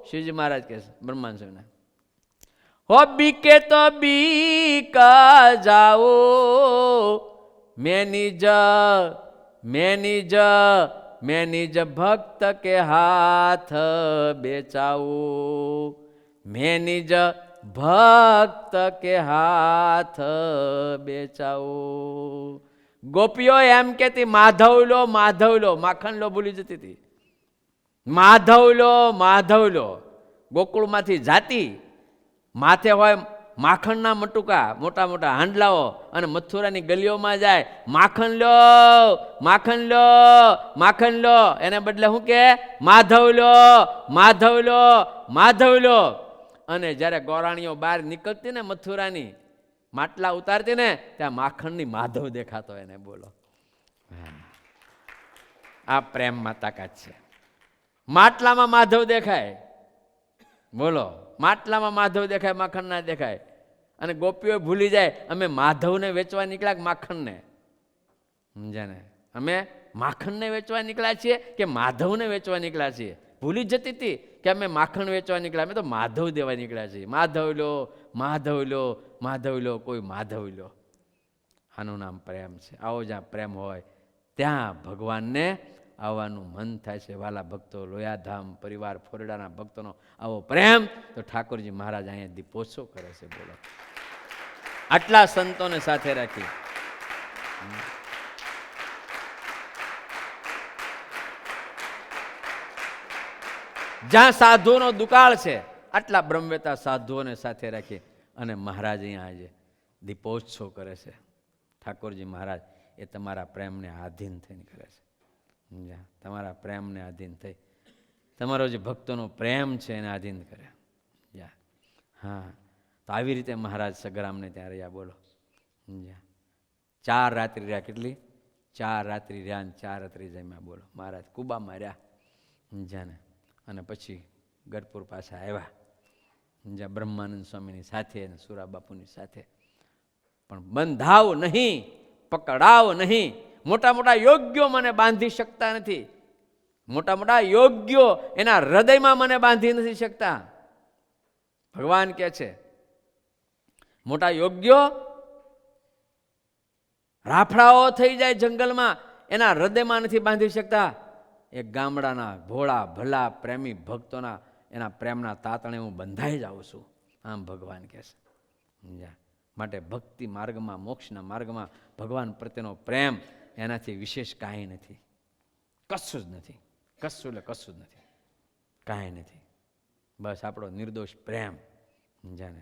A: શિવજી મહારાજ કહે છે બ્રહ્માનંદ સ્વામીને, હો બીકે તો બીક જાઓ, મેં નિજ ભક્ત કે હાથ બેચાવું, મેં નિજ ભક્ત કે હાથ બેચાવું. ગોપીઓ એમ કહેતી માધવ લો માધવ લો, માખણ લો ભૂલી જતી હતી. માધવ લો માધવ લો, ગોકુળમાંથી જાતી, માથે હોય માખણના મટુકા, મોટા મોટા હાંડલાઓ, અને મથુરાની ગલીઓમાં જાય, માખણ લો માખણ લો માખણ લો, એને બદલે શું કે માધવ લો માધવ લો માધવ લો. અને જ્યારે ગોરાણીઓ બહાર નીકળતી ને મથુરાની, માટલા ઉતારતી ને, ત્યાં માખણની માધવ દેખાતો એને. બોલો આ પ્રેમમાં તાકાત છે. માટલામાં માધવ દેખાય, બોલો માટલામાં માધવ દેખાય, માખણ ના દેખાય. અને ગોપીઓ ભૂલી જાય અમે માધવને વેચવા નીકળ્યા કે માખણને, સમજ્યા ને? અમે માખણને વેચવા નીકળ્યા છીએ કે માધવને વેચવા નીકળ્યા છીએ? ભૂલી જતી હતી કે અમે માખણ વેચવા નીકળ્યા, અમે તો માધવ દેવા નીકળ્યા છીએ. માધવ લો માધવ લો માધવ લો, કોઈ માધવ લો. આનું નામ પ્રેમ છે. આવો જ્યાં પ્રેમ હોય ત્યાં ભગવાનને આવવાનું મન થાય છે. વાલા ભક્તો, લોયાધામ પરિવાર ફોરડાના ભક્તોનો આવો પ્રેમ, તો ઠાકોરજી મહારાજ અહીંયા દીપોત્સવ કરે છે. બોલો આટલા સંતોને સાથે રાખી. જ્યાં સાધુઓનો દુકાળ છે, આટલા બ્રહ્મવેતા સાધુઓને સાથે રાખી અને મહારાજ અહીંયા આજે દીપોત્સવ કરે છે. ઠાકોરજી મહારાજ એ તમારા પ્રેમને આધીન થઈને કરે છે. તમારા પ્રેમને આધીન થઈ, તમારો જે ભક્તોનો પ્રેમ છે એને આધીન કરે. હા, તો આવી રીતે મહારાજ સગરામને ત્યાં રહ્યા. બોલો 4 રાત્રિ રહ્યા. કેટલી? 4 રાત્રિ રહ્યા ને 4 રાત્રિ જમ્યા. બોલો મહારાજ કુબામાં રહ્યા જ્યાં, અને પછી ગઢપુર પાછા આવ્યા, જ્યાં બ્રહ્માનંદ સ્વામીની સાથે અને સુરા બાપુની સાથે. પણ બંધાવ નહીં, પકડાવ નહીં. મોટા મોટા યોગ્યો મને બાંધી શકતા નથી. મોટા મોટા યોગ્યો એના હૃદયમાં મને બાંધી નથી શકતા. ભગવાન કહે છે મોટા યોગ્યો રાફડાઓ થઈ જાય જંગલમાં, એના હૃદયમાં નથી બાંધી શકતા. એક ગામડાના ભોળા ભલા પ્રેમી ભક્તોના એના પ્રેમના તાતણે હું બંધાઈ જાઉં છું. આમ ભગવાન કહે છે. સમજ્યા? માટે ભક્તિ માર્ગમાં, મોક્ષના માર્ગમાં ભગવાન પ્રત્યેનો પ્રેમ એનાથી વિશેષ કાંઈ નથી. કશું જ નથી. કશું એટલે કશું જ નથી. કાંઈ નથી. બસ આપણો નિર્દોષ પ્રેમ. સમજાને?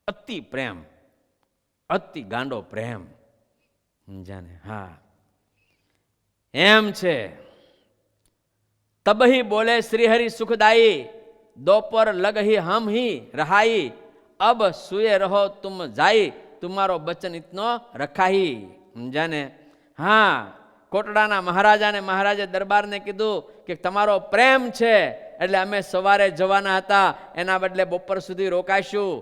A: અતિ પ્રેમ, અતિ ગાંડો પ્રેમ. સમજાને? હા, એમ છે. તબહી બોલે શ્રીહરિ સુખદાયી, दोपहर लग ही हम ही रहाई, अब सुए रहो तुम जाई, तुम्हारो बचन इतनो रखाही. समझाने? हाँ, કોટડાના મહારાજાને મહારાજે દરબારને કીધું કે તમારો પ્રેમ છે એટલે અમે સવારે જવાના હતા, એના બદલે બપોર સુધી રોકાશું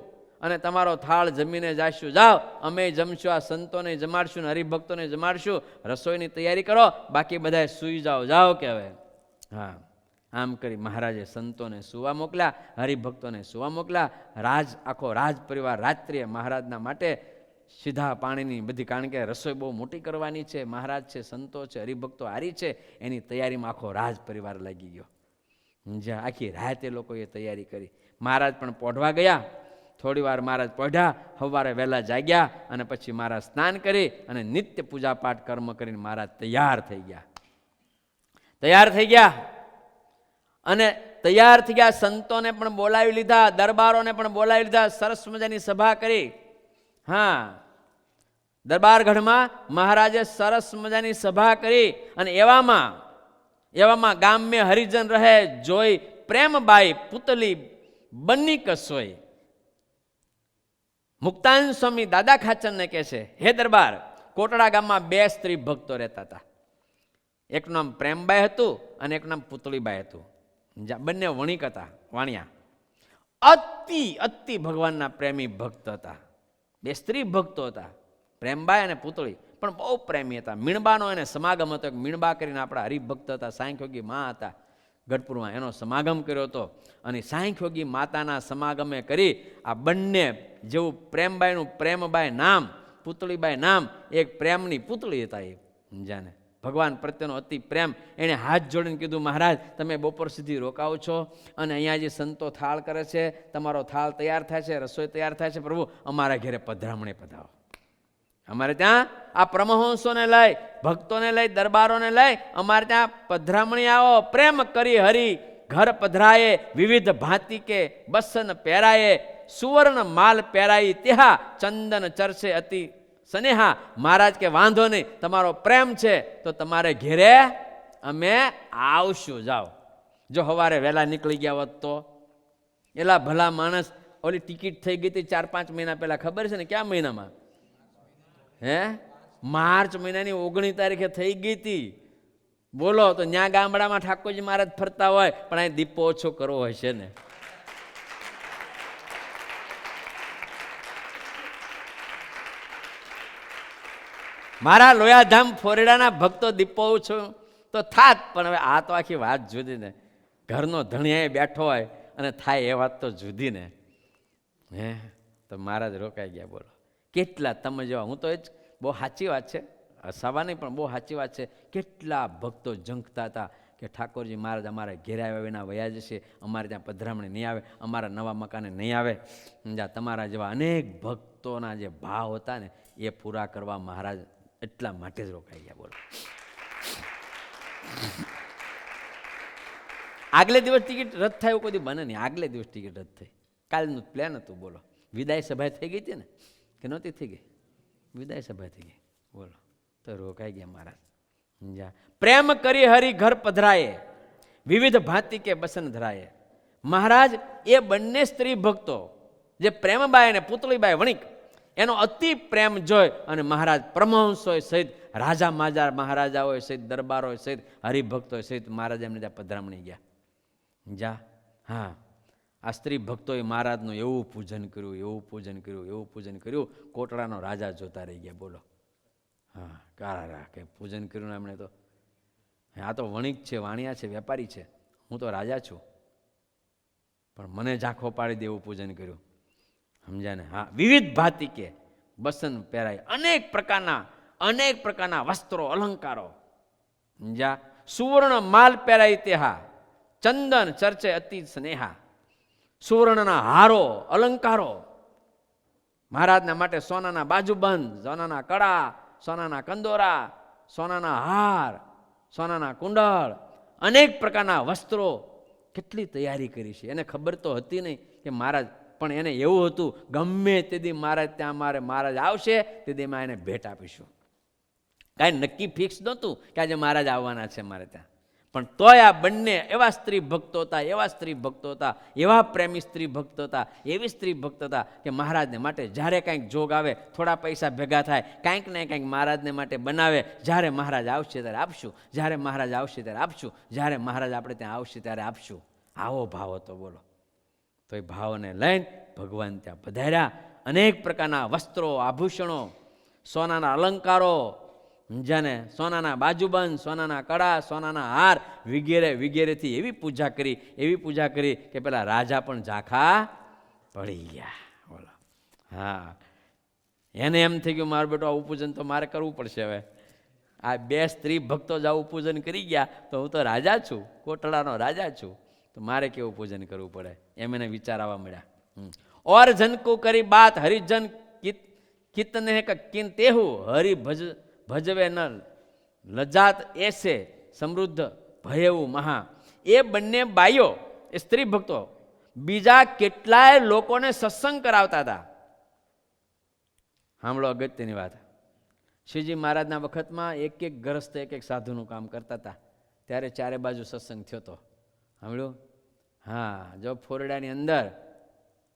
A: અને તમારો થાળ જમીને જાશું. જાઓ, અમે જમશું, આ સંતોને જમાડશું ને હરિભક્તોને જમાડશું. રસોઈની તૈયારી કરો, બાકી બધા સૂઈ જાઓ. જાઓ કે હવે. હા, આમ કરી મહારાજે સંતોને સુવા મોકલ્યા, હરિભક્તોને સુવા મોકલ્યા. આખો રાજ પરિવાર રાત્રિએ મહારાજના માટે સીધા પાણીની બધી, કારણ કે રસોઈ બહુ મોટી કરવાની છે, મહારાજ છે, સંતો છે, હરિભક્તો હારી છે, એની તૈયારીમાં આખો રાજ પરિવાર લાગી ગયો. જ્યાં આખી રાત એ લોકોએ તૈયારી કરી. મહારાજ પણ પોઢવા ગયા. થોડી વાર મહારાજ પોઢ્યા, સવારે વહેલા જાગ્યા અને પછી મહારાજ સ્નાન કરી અને નિત્ય પૂજાપાઠ કર્મ કરીને મહારાજ તૈયાર થઈ ગયા. અને તૈયાર થઈ ગયા. સંતોને પણ બોલાવી લીધા, દરબારોને પણ બોલાવી લીધા, સરસ મજાની સભા કરી. હા, દરબારગઢમાં મહારાજે સરસ મજાની સભા કરી. અને એવામાં ગામમાં હરિજન રહે જોઈ પ્રેમબાઈ પુતલી બની કસોઈ. મુક્તાનંદ સ્વામી દાદા ખાચરને કહે છે, હે દરબાર, કોટડા ગામમાં 2 સ્ત્રી ભક્તો રહેતા હતા. એકનું નામ પ્રેમબાઈ હતું અને એકનું નામ પુતળીબાઈ હતું. બંને વણિક હતા, વાણિયા. અતિ ભગવાનના પ્રેમી ભક્ત હતા. 2 સ્ત્રી ભક્તો હતા, પ્રેમબાઈ અને પુતળી, પણ બહુ પ્રેમી હતા. મીણબાનો એને સમાગમ હતો. મીણબા કરીને આપણા હરિભક્ત હતા, સાંખ્યોગી મા હતા ગઢપુરમાં, એનો સમાગમ કર્યો હતો. અને સાંખ્યોગી માતાના સમાગમે કરી આ બંને, જેવું પ્રેમબાઈનું પ્રેમબાઈ નામ, પુતળીબાઈ નામ, એક પ્રેમની પુતળી હતા. એ જાને ભગવાન પ્રત્યેનો અતિ પ્રેમ. એણે હાથ જોડીને કીધું, મહારાજ તમે બપોર સુધી રોકાવો છો અને અહીંયા જે સંતો થાળ કરે છે, તમારો થાળ તૈયાર થાય છે, રસોઈ તૈયાર થાય છે, પ્રભુ અમારા ઘરે પધરામણે પધાવો. અમારે ત્યાં આ પરમહંસોને લઈ, ભક્તોને લઈ, દરબારોને લઈ અમારે ત્યાં પધરામણી આવો. પ્રેમ કરી હરી ઘર પધરાયે, વિવિધ ભાંતિ કે બસન પહેરાયે, સુવર્ણ માલ પહેરાઈ તેહા, ચંદન ચરસે અતિ સ્નેહા. મહારાજ કે વાંધો નહીં, તમારો પ્રેમ છે તો તમારે ઘેરે અમે આવશું. જાઓ. જો સવારે વહેલા નીકળી ગયા હોત તો. એલા ભલા માણસ, ઓલી ટિકિટ થઈ ગઈ હતી 4-5 મહિના પહેલા, ખબર છે ને? કયા મહિનામાં? માર્ચ મહિનાની 19 તારીખે થઈ ગઈ હતી. બોલો, તો ત્યાં ગામડામાં ઠાકોરજી મહારાજ ફરતા હોય, પણ અહીં દીપો ઓછો કરવો હોય છે ને. મારા લોયાધામ ફોરડાના ભક્તો દીપો ઓછો તો થાત, પણ હવે આ તો આખી વાત જુદી ને. ઘરનો ધણિયાએ બેઠો હોય અને થાય એ વાત તો જુદી ને. તો મહારાજ રોકાઈ ગયા. બોલો, કેટલા તમે જેવા, હું તો એ જ, બહુ સાચી વાત છે, હસાવા નહીં પણ બહુ સાચી વાત છે. કેટલા ભક્તો ઝંખતા હતા કે ઠાકોરજી મહારાજ અમારા ઘેરે આવ્યા વિના વયા જશે, અમારે ત્યાં પધરામણી નહીં આવે, અમારા નવા મકાને નહીં આવે. તમારા જેવા અનેક ભક્તોના જે ભાવ હતા ને એ પૂરા કરવા મહારાજ એટલા માટે જ રોકાઈ ગયા. બોલો, આગલે દિવસ ટિકિટ રદ થાય એવું કોઈ બને નહીં. આગલે દિવસ ટિકિટ રદ થઈ. કાલનું પ્લાન હતું. બોલો, વિદાય સભા થઈ ગઈ હતી ને કે નહોતી થઈ ગઈ? વિદાય સભા થઈ ગઈ. બોલો, તો રોકાઈ ગયા મહારાજ. પ્રેમ કરી હરી ઘર પધરાયે, વિવિધ ભાંતિ કે બસન ધરાયે. મહારાજ એ બંને સ્ત્રી ભક્તો, જે પ્રેમબાઈ અને પુતળીબાઈ વણિક, એનો અતિ પ્રેમ જોઈ અને મહારાજ પરમહંસોય સહિત, રાજા માજા મહારાજાઓય સહિત, દરબારોય સહિત, હરિભક્તોય સહિત મહારાજ એમને ત્યાં પધરામણી ગયા. હા, આ સ્ત્રી ભક્તોએ મહારાજનું એવું પૂજન કર્યું. કોટડાનો રાજા જોતા રહી ગયા. બોલો, હા, કારા કે પૂજન કર્યું એમણે તો. આ તો વણિક છે, વાણિયા છે, વેપારી છે, હું તો રાજા છું, પણ મને ઝાંખો પાડી દે એવું પૂજન કર્યું. સમજ્યા ને? હા, વિવિધ ભાતી કે બસન પહેરાય, અનેક પ્રકારના વસ્ત્રો અલંકારો. સમજ્યા? સુવર્ણ માલ પહેરાય તેહા, ચંદન ચર્ચે અતિ સ્નેહા. સુવર્ણના હારો, અલંકારો. મહારાજના માટે સોનાના બાજુબંધ, સોનાના કડા, સોનાના કંદોરા, સોનાના હાર, સોનાના કુંડળ, અનેક પ્રકારના વસ્ત્રો. કેટલી તૈયારી કરી છે. એને ખબર તો હતી નહીં કે મહારાજ, પણ એને એવું હતું ગમે તે દી મહારાજ ત્યાં મહારાજ આવશે તે દીમાં એને ભેટ આપીશું. કાંઈ નક્કી ફિક્સ નહોતું કે આજે મહારાજ આવવાના છે મારે ત્યાં, પણ તોય આ બંને એવા સ્ત્રી ભક્તો હતા, એવા પ્રેમી સ્ત્રી ભક્તો હતા, એવી સ્ત્રી ભક્ત હતા કે મહારાજને માટે જ્યારે કાંઈક જોગ આવે, થોડા પૈસા ભેગા થાય, કાંઈક ને કાંઈક મહારાજને માટે બનાવે. જ્યારે મહારાજ આવશે ત્યારે આપશું, જ્યારે મહારાજ આવશે ત્યારે આપશું, જ્યારે મહારાજ આપણે ત્યાં આવશે ત્યારે આપશું. આવો ભાવ હતો બોલો. તો એ ભાવને લઈને ભગવાન ત્યાં પધાર્યા. અનેક પ્રકારના વસ્ત્રો, આભૂષણો, સોનાના અલંકારો, જેને સોનાના બાજુબંધ, સોનાના કડા, સોનાના હાર વગેરે વગેરેથી એવી પૂજા કરી કે પેલા રાજા પણ ઝાંખા પડી ગયા બોલો. હા, એને એમ થઈ ગયું મારું બેટો આવું પૂજન તો મારે કરવું પડશે. હવે આ બે સ્ત્રી ભક્તો જ આવું પૂજન કરી ગયા તો હું તો રાજા છું, કોટડાનો રાજા છું, તો મારે કેવું પૂજન કરવું પડે, એમ એને વિચાર આવવા મળ્યા. ઓર જન કો કરી બાત હરિજન કિતને કિન તેહુ હરિ ભજવે ન લજાત એસે સમૃદ્ધ ભયેવું મહા. એ બંને બાઈઓ, એ સ્ત્રી ભક્તો બીજા કેટલાય લોકોને સત્સંગ કરાવતા હતા. સાંભળો અગત્યની વાત. શ્રીજી મહારાજના વખતમાં એક ગ્રસ્ત એક સાધુનું કામ કરતા હતા. ત્યારે ચારે બાજુ સત્સંગ થયો હતો. સાંભળ્યું? હા, જો ફોરડાની અંદર,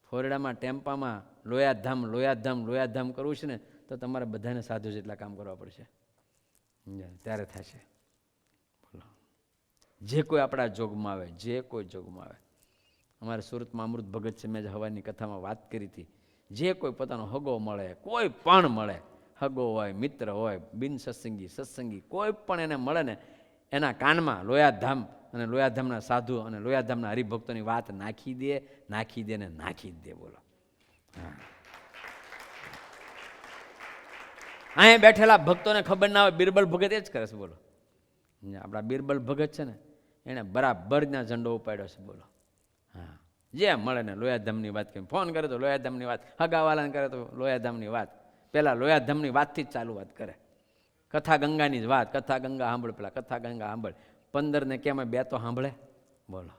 A: ફોરડામાં ટેમ્પામાં લોયાધામ કરવું છે ને તો તમારે બધાને સાધુ જેટલા કામ કરવા પડશે, ત્યારે થશે. બોલો, જે કોઈ આપણા જોગમાં આવે, જે કોઈ જોગમાં આવે. અમારે સુરતમાં અમૃત ભગત છે, મેં હવાની કથામાં વાત કરી હતી. જે કોઈ પોતાનો હગો મળે, કોઈ પણ મળે, હગો હોય, મિત્ર હોય, બિન સત્સંગી કોઈ પણ એને મળે ને એના કાનમાં લોયાધામ અને લોયાધામના સાધુ અને લોયાધામના હરિભક્તોની વાત નાખી દે ને નાખી જ દે. બોલો, હા. અહીંયા બેઠેલા ભક્તોને ખબર ના હોય, બિરબલ ભગત એ જ કરે છે. બોલો, આપણા બિરબલ ભગત છે ને એને બરાબરના ઝંડો ઉપાડ્યો છે. બોલો, હા. જે મળે ને લોયાધામની વાત કરી, ફોન કરે તો લોયાધામની વાત, હગાવાલાને કરે તો લોયાધામની વાત. પેલા લોયાધામની વાતથી જ ચાલુ વાત કરે. કથા ગંગાની જ વાત, કથા ગંગા સાંભળ, પેલા કથા ગંગા સાંભળ. 15 ને કેમ 2 તો સાંભળે. બોલો,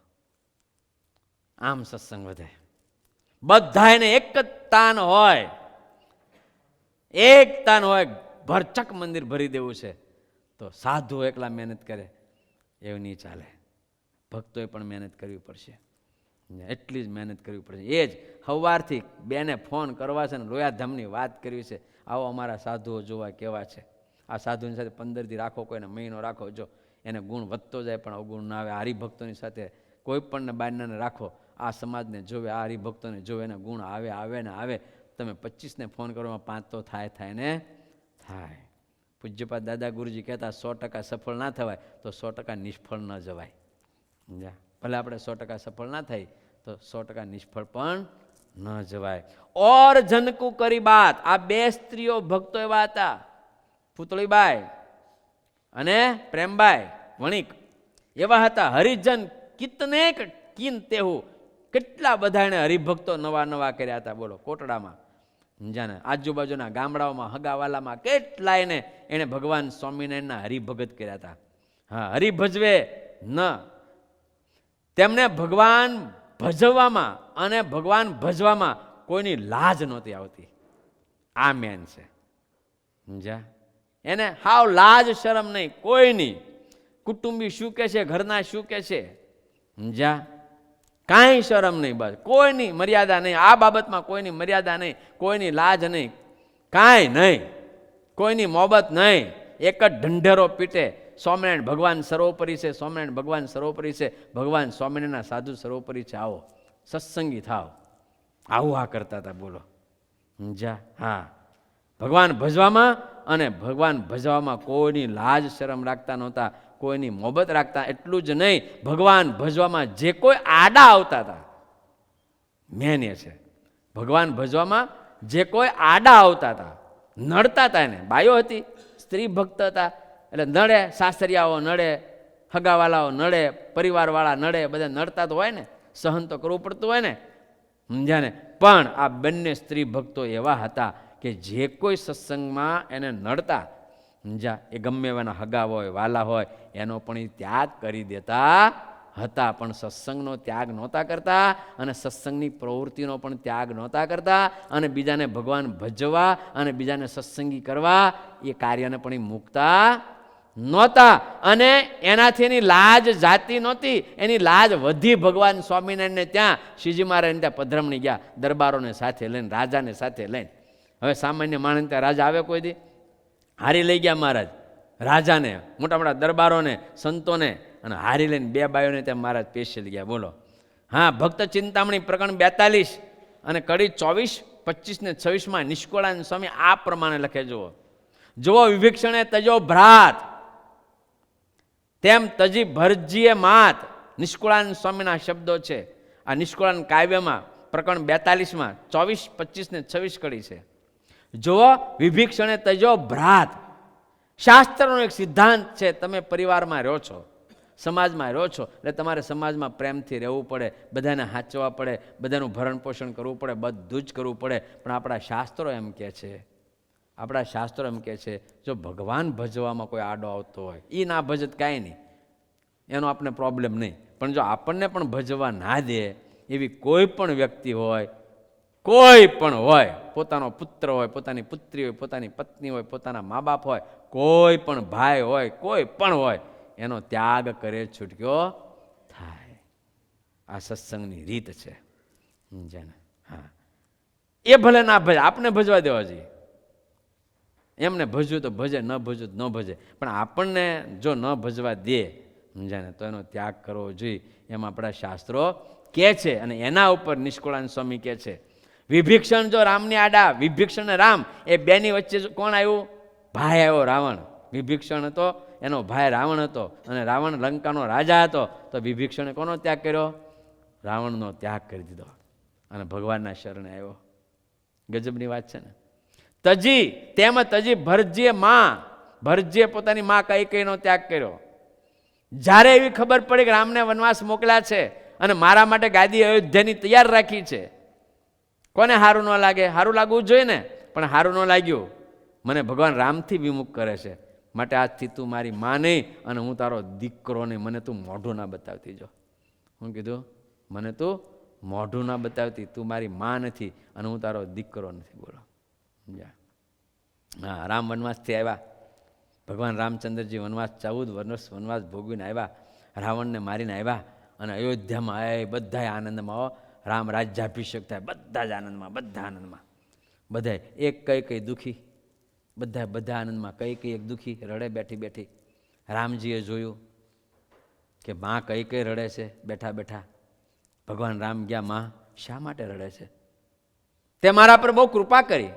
A: આમ સત્સંગ વધે. બધા એને એક જ તાન હોય, ભરચક મંદિર ભરી દેવું છે તો સાધુ એકલા મહેનત કરે એવું નહીં ચાલે. ભક્તોએ પણ મહેનત કરવી પડશે, એટલી જ મહેનત કરવી પડશે. એ જ સવારથી બેને ફોન કરવા છે ને લોયાધામની વાત કરવી છે. આવો અમારા સાધુઓ જોવા કેવા છે. આ સાધુની સાથે 15 દી રાખો, કોઈને મહિનો રાખો, જો એને ગુણ વધતો જાય પણ અવગુણ ના આવે. હરિભક્તોની સાથે કોઈ પણને બાયનાને રાખો, આ સમાજને જોવે, આ હરિભક્તોને જોવે, એને ગુણ આવે ને આવે. તમે 25 ને ફોન કરવામાં 5 તો થાય ને થાય. પૂજ્યપાદ દાદા ગુરુજી કહેતા 100% સફળ ના થવાય તો 100% નિષ્ફળ ન જવાય. ભલે આપણે 100% સફળ ના થાય તો 100% નિષ્ફળ પણ ન જવાય. ઓર જનકુ કરી બાત, આ 2 સ્ત્રીઓ ભક્તો એવા હતા, પુતળીબાઈ અને પ્રેમબાઈ વણિક એવા હતા. હરિજન કિતનેક કિન તેહુ, કેટલા બધા એને હરિભક્તો નવા કર્યા હતા. બોલો, કોટડામાં, જાને આજુબાજુના ગામડાઓમાં, હગાવાલામાં કેટલાયને એને ભગવાન સ્વામિનારાયણના હરિભગત કર્યા હતા. હા, હરિભજવે ન, તેમને ભગવાન ભજવવામાં અને ભગવાન ભજવામાં કોઈની લાજ નહોતી આવતી. આ મેન છે. સમજ્યા? એને હાવ લાજ શરમ નહીં કોઈની. કુટુંબી શું કે છે, ઘરના શું કે છે, સમજ્યા? કાંઈ શરમ નહીં, બસ કોઈની મર્યાદા નહીં. આ બાબતમાં કોઈની મર્યાદા નહીં, કોઈની લાજ નહીં, કાંઈ નહીં, કોઈની મોહબત નહીં. એક જ ઢંઢેરો પીટે, સ્વામિનારાયણ ભગવાન સર્વોપરી છે, સ્વામિનારાયણ ભગવાન સર્વોપરી છે, ભગવાન સ્વામિનારાયણના સાધુ સર્વોપરી છે, આવો સત્સંગી થાવ. આવું આ કરતા હતા. બોલો, સમજ્યા? હા, ભગવાન ભજવામાં અને ભગવાન ભજવામાં કોઈની લાજ શરમ રાખતા નહોતા, કોઈની મોહબત રાખતા. એટલું જ નહીં, ભગવાન ભજવામાં જે કોઈ આડા આવતા હતા, મેન એ છે, ભગવાન ભજવામાં જે કોઈ આડા આવતા હતા, નડતા હતા, એને બાયો હતી, સ્ત્રી ભક્ત હતા, એટલે નડે, સાસરિયાઓ નડે, હગાવાલાઓ નડે, પરિવારવાળા નડે, બધા નડતા તો હોય ને, સહન તો કરવું પડતું હોય ને, સમજ્યા ને? પણ આ બંને સ્ત્રી ભક્તો એવા હતા કે જે કોઈ સત્સંગમાં એને નડતા, સમજ્યા, એ ગમે એવાના હગા હોય, વાલા હોય, એનો પણ એ ત્યાગ કરી દેતા હતા. પણ સત્સંગનો ત્યાગ નહોતા કરતા અને સત્સંગની પ્રવૃત્તિનો પણ ત્યાગ નહોતા કરતા. અને બીજાને ભગવાન ભજવા અને બીજાને સત્સંગી કરવા એ કાર્યને પણ એ મૂકતા નહોતા. અને એનાથી એની લાજ જાતી નહોતી, એની લાજ વધી. ભગવાન સ્વામિનારાયણને ત્યાં શ્રીજી મહારાજને ત્યાં પધરામણી ગયા, દરબારોને સાથે લઈને, રાજાને સાથે લઈને. હવે સામાન્ય માણસ ત્યાં રાજા આવે કોઈ દી? હારી લઈ ગયા મહારાજ રાજાને, મોટા મોટા દરબારોને, સંતોને, અને હારી લઈને 2 બાયોને ત્યાં મહારાજ સ્પેશિયલ ગયા. બોલો, હા, ભક્ત ચિંતામણી પ્રકરણ 42 અને કડી 24, 25 ને 26 નિષ્કુળાનંદ સ્વામી આ પ્રમાણે લખે. જુઓ વિભીક્ષણે તજો ભ્રાત, તેમ તજી ભરજીએ માત. નિષ્કુળાનંદ સ્વામીના શબ્દો છે. આ નિષ્કુળાનંદ કાવ્યમાં પ્રકરણ 42 24, 25 ને 26 કડી છે. જુઓ વિભીક્ષણે તજો ભ્રાત. શાસ્ત્રનો એક સિદ્ધાંત છે, તમે પરિવારમાં રહો છો, સમાજમાં રહો છો, એટલે તમારે સમાજમાં પ્રેમથી રહેવું પડે, બધાને હાચવા પડે, બધાનું ભરણ પોષણ કરવું પડે, બધું જ કરવું પડે. પણ આપણા શાસ્ત્રો એમ કહે છે, આપણા શાસ્ત્રો એમ કહે છે, જો ભગવાન ભજવામાં કોઈ આડો આવતો હોય, એ ના ભજત કાંઈ નહીં, એનો આપણે પ્રોબ્લેમ નહીં. પણ જો આપણને પણ ભજવા ના દે એવી કોઈ પણ વ્યક્તિ હોય, કોઈ પણ હોય, પોતાનો પુત્ર હોય, પોતાની પુત્રી હોય, પોતાની પત્ની હોય, પોતાના મા બાપ હોય, કોઈ પણ ભાઈ હોય, કોઈ પણ હોય, એનો ત્યાગ કરે છૂટક્યો થાય. આ સત્સંગની રીત છે. સમજ્યા ને? હા, એ ભલે ના ભજે, આપણે ભજવા દેવા જોઈએ. એમને ભજવું તો ભજે, ન ભજવું તો ન ભજે, પણ આપણને જો ન ભજવા દે, સમજ્યા ને, તો એનો ત્યાગ કરવો જોઈએ, એમ આપણા શાસ્ત્રો કહે છે. અને એના ઉપર નિષ્કુળાનંદ સ્વામી કહે છે, વિભીક્ષણ જો રામની આડા, વિભીક્ષણ અને રામ એ બેની વચ્ચે કોણ આવ્યું? ભાઈ આવ્યો રાવણ. વિભીક્ષણ હતો, એનો ભાઈ રાવણ હતો, અને રાવણ લંકાનો રાજા હતો. તો વિભીક્ષણે કોનો ત્યાગ કર્યો? રાવણનો ત્યાગ કરી દીધો અને ભગવાનના શરણે આવ્યો. ગજબની વાત છે ને. તજી તેમ તજી ભરજીએ માં, ભરજીએ પોતાની માં કૈકેયીનો ત્યાગ કર્યો. જ્યારે એવી ખબર પડી કે રામને વનવાસ મોકલ્યા છે અને મારા માટે ગાદી અયોધ્યાની તૈયાર રાખી છે, કોને સારું ન લાગે? સારું લાગવું જોઈએ ને, પણ સારું ન લાગ્યું. મને ભગવાન રામથી વિમુખ કરે છે, માટે આજથી તું મારી માં નહીં અને હું તારો દીકરો નહીં, મને તું મોઢું ના બતાવતી. જો હું કીધું, મને તું મોઢું ના બતાવતી, તું મારી માં નથી અને હું તારો દીકરો નથી. બોલો. હા, રામ વનવાસથી આવ્યા. ભગવાન રામચંદ્રજી વનવાસ 14 વર્ષ વનવાસ ભોગવીને આવ્યા, રાવણને મારીને આવ્યા અને અયોધ્યામાં આવ્યા. બધા આનંદમાં, રામ રાજ્યાભિષેક થાય, બધા જ આનંદમાં, બધા આનંદમાં. બધા એક કઈ દુઃખી, બધા આનંદમાં. કઈ એક દુઃખી રડે બેઠી બેઠી. રામજીએ જોયું કે માં કઈ રડે છે બેઠા બેઠા. ભગવાન રામ ગયા, માં શા માટે રડે છે? તે મારા પર બહુ કૃપા કરી.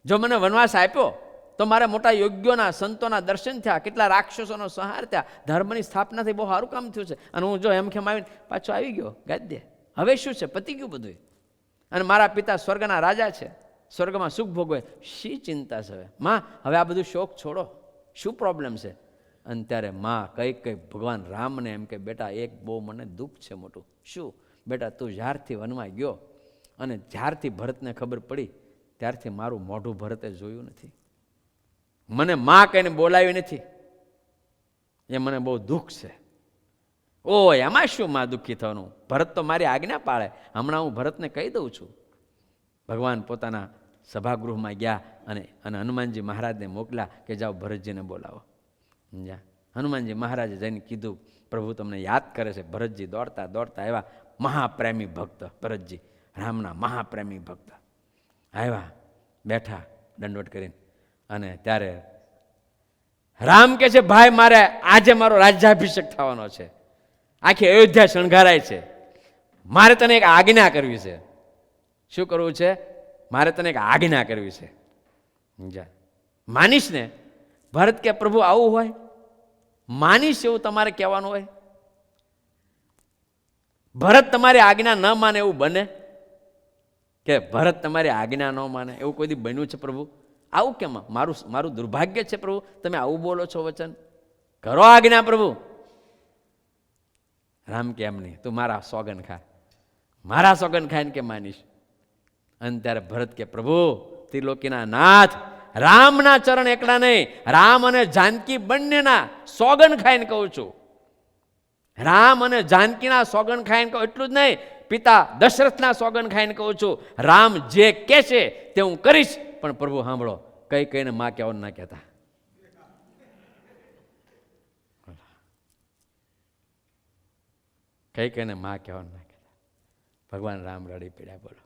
A: જો મને વનવાસ આપ્યો તો મારા મોટા યોગ્યોના સંતોના દર્શન થયા, કેટલા રાક્ષસોનો સંહાર થયા, ધર્મની સ્થાપના થઈ, બહુ સારું કામ થયું છે. અને હું જો હેમખેમ આવીને પાછો આવી ગયો ગાદ્ય. હવે શું છે? પતી ગયું બધું. અને મારા પિતા સ્વર્ગના રાજા છે, સ્વર્ગમાં સુખ ભોગવે, શી ચિંતા છે? માં હવે આ બધું શોક છોડો, શું પ્રોબ્લેમ છે? અને ત્યારે માં કઈ ભગવાન રામને એમ કે, બેટા એક બહુ મને દુઃખ છે મોટું. શું? બેટા તું જ્યારથી વનમાં ગયો અને જ્યારથી ભરતને ખબર પડી ત્યારથી મારું મોઢું ભરતે જોયું નથી, મને માં કહીને બોલાવી નથી, એ મને બહુ દુઃખ છે. ઓ એમાં શું માં દુઃખી થવાનું? ભરત તો મારી આજ્ઞા પાળે, હમણાં હું ભરતને કહી દઉં છું. ભગવાન પોતાના સભાગૃહમાં ગયા અને હનુમાનજી મહારાજને મોકલ્યા કે જાઓ ભરતજીને બોલાવો. સમજ્યા? હનુમાનજી મહારાજે જઈને કીધું, પ્રભુ તમને યાદ કરે છે. ભરતજી દોડતા દોડતા આવ્યા. મહાપ્રેમી ભક્ત ભરતજી, રામના મહાપ્રેમી ભક્ત આવ્યા, બેઠા દંડવટ કરીને. અને ત્યારે રામ કે છે, ભાઈ મારે આજે મારો રાજ્યાભિષેક થવાનો છે, આખી અયોધ્યા શણગારાય છે, મારે તને એક આજ્ઞા કરવી છે. શું કરવું છે? મારે તને એક આજ્ઞા કરવી છે. સમજ્યા? માનીશ ને? ભરત કે પ્રભુ આવું હોય? માનીશ એવું તમારે કહેવાનું હોય? ભરત તમારી આજ્ઞા ન માને એવું બને? કે ભરત તમારી આજ્ઞા ન માને એવું કોઈ દી બન્યું છે પ્રભુ? આવું કેમ? મારું દુર્ભાગ્ય છે પ્રભુ, તમે આવું બોલો છો વચન. કરો આજ્ઞા પ્રભુ. રામ કે એમ નહીં, તું મારા સોગન ખા, મારા સોગન ખાઈને કે માનીશ. અને ત્યારે ભરત કે પ્રભુ ત્રિલોકીના નાથ, રામના ચરણ એકલા નહીં, રામ અને જાનકી બંનેના સોગન ખાઈને કહું છું. રામ અને જાનકીના સોગન ખાઈને કહું, એટલું જ નહીં, પિતા દશરથના સોગન ખાઈને કહું છું. રામ જે કહેશે તે હું કરીશ. પણ પ્રભુ સાંભળો, કહીને માં કહેવાનું ના કહેતા. કહીને માં કહેવાનું ના કહેતા. ભગવાન રામ રડી પડ્યા. બોલો.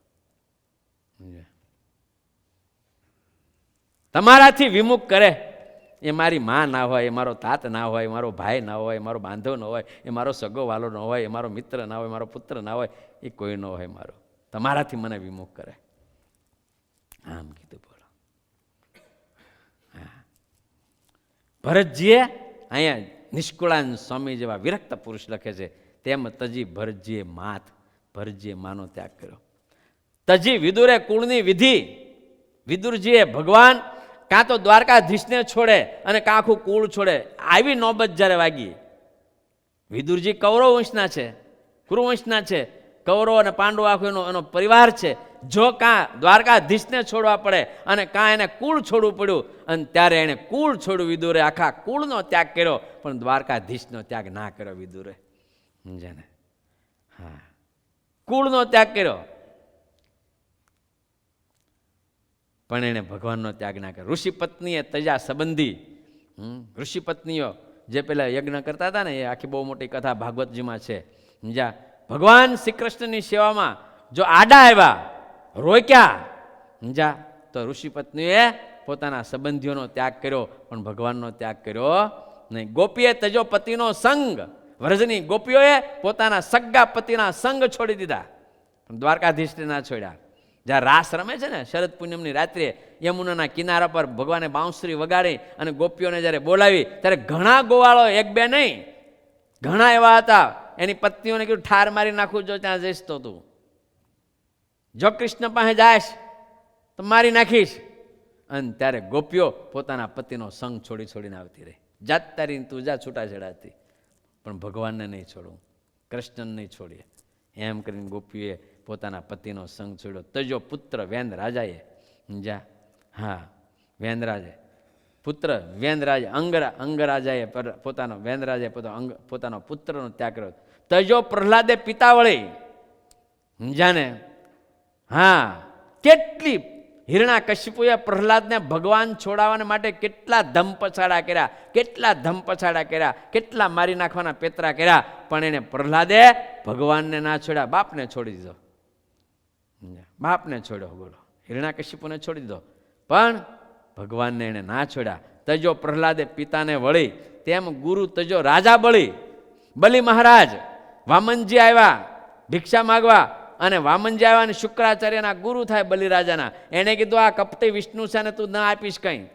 A: તમારાથી વિમુખ કરે એ મારી માં ના હોય, એ મારો તાત ના હોય, મારો ભાઈ ના હોય, મારો બાંધવ ન હોય, એ મારો સગો વાલો ન હોય, એ મારો મિત્ર ના હોય, મારો પુત્ર ના હોય, એ કોઈ ન હોય મારો. તમારાથી મને વિમુખ કરે. આમ કીધું. બોલો. હા, ભરતજીએ અહીંયા નિષ્કુળાન સ્વામી જેવા વિરક્ત પુરુષ લખે છે તેમ તજી ભરતજીએ ભરતજીએ માનો ત્યાગ કર્યો. તજી વિદુરે કુળની વિધિ. વિદુરજીએ ભગવાન કાં તો દ્વારકાધીશને છોડે અને કાં આખું કુળ છોડે, આવી નોબત જ્યારે વાગી. વિદુરજી કૌરવ વંશના છે, કુરુવંશના છે. કૌરવ અને પાંડવ આખો એનો પરિવાર છે. જો કાં દ્વારકાધીશને છોડવા પડે અને કાં એને કુળ છોડવું પડ્યું, અને ત્યારે એણે કુળ છોડ્યું. વિદુરે આખા કુળનો ત્યાગ કર્યો, પણ દ્વારકાધીશનો ત્યાગ ના કર્યો વિદુરે. સમજ્યા? હા, કુળનો ત્યાગ કર્યો, પણ એણે ભગવાનનો ત્યાગ ના કર્યો. ઋષિપત્નીએ તજા સંબંધી, ઋષિપત્નીઓ જે પેલા યજ્ઞ કરતા હતા ને, એ આખી બહુ મોટી કથા ભાગવતજીમાં છે. સમજ્યા? ભગવાન શ્રી કૃષ્ણની સેવામાં જો આડા આવ્યા, રોક્યા, સમજ્યા, તો ઋષિપત્નીએ પોતાના સંબંધીઓનો ત્યાગ કર્યો, પણ ભગવાનનો ત્યાગ કર્યો નહીં. ગોપીએ તજો પતિનો સંગ. વ્રજની ગોપીઓએ પોતાના સગ્ગા પતિના સંગ છોડી દીધા, પણ દ્વારકાધીશને ના છોડ્યા. જ્યારે રાસ રમે છે ને શરદ પૂનમની રાત્રે, યમુનાના કિનારા પર ભગવાને બાંસુરી વગાડી અને ગોપીઓને જ્યારે બોલાવી, ત્યારે ઘણા ગોવાળો, એક બે નહીં, ઘણા એવા હતા. એની પત્નીઓને કીધું ઠાર મારી નાખું જો ત્યાં જઈશ તો તું, જો કૃષ્ણ પાસે જાશ તો મારી નાખીશ. અને ત્યારે ગોપીઓ પોતાના પતિનો સંગ છોડીને આવતી રહી. જાત તારી તું જા છૂટાછેડાતી, પણ ભગવાનને નહીં છોડવું, કૃષ્ણને નહીં છોડીએ. એમ કરીને ગોપીઓએ પોતાના પતિનો સંગ છોડ્યો. તજો પુત્ર વેન્દ રાજાએ, જા, હા, વેન્દ્રાજે પુત્ર, વેન્દ્રાજે અંગરાજાએ પોતાનો પુત્રનો ત્યાગ કર્યો. તજો પ્રહલાદે પિતાવળી, સમજાને? હા, કેટલી હિરણાકશિપુએ પ્રહલાદને ભગવાન છોડાવવા માટે કેટલા ધમપછાડા કર્યા, કેટલા મારી નાખવાના પેતરા કર્યા, પણ એને પ્રહલાદે ભગવાનને ના છોડ્યા, બાપને છોડી દીધો. બાપને છોડ્યો. બોલો, હિરણાકશિપુને છોડી દીધો, પણ ભગવાનને એને ના છોડ્યા. તજો પ્રહલાદે પિતાને વળી, તેમ ગુરુ તજો રાજા બલિ મહારાજ. વામનજી આવ્યા ભિક્ષા માગવા, અને વામનજી આવ્યા અને શુક્રાચાર્યના ગુરુ થાય બલિરાજાના. એણે કીધું આ કપટી વિષ્ણુ છે ને તું ના આપીશ કંઈ,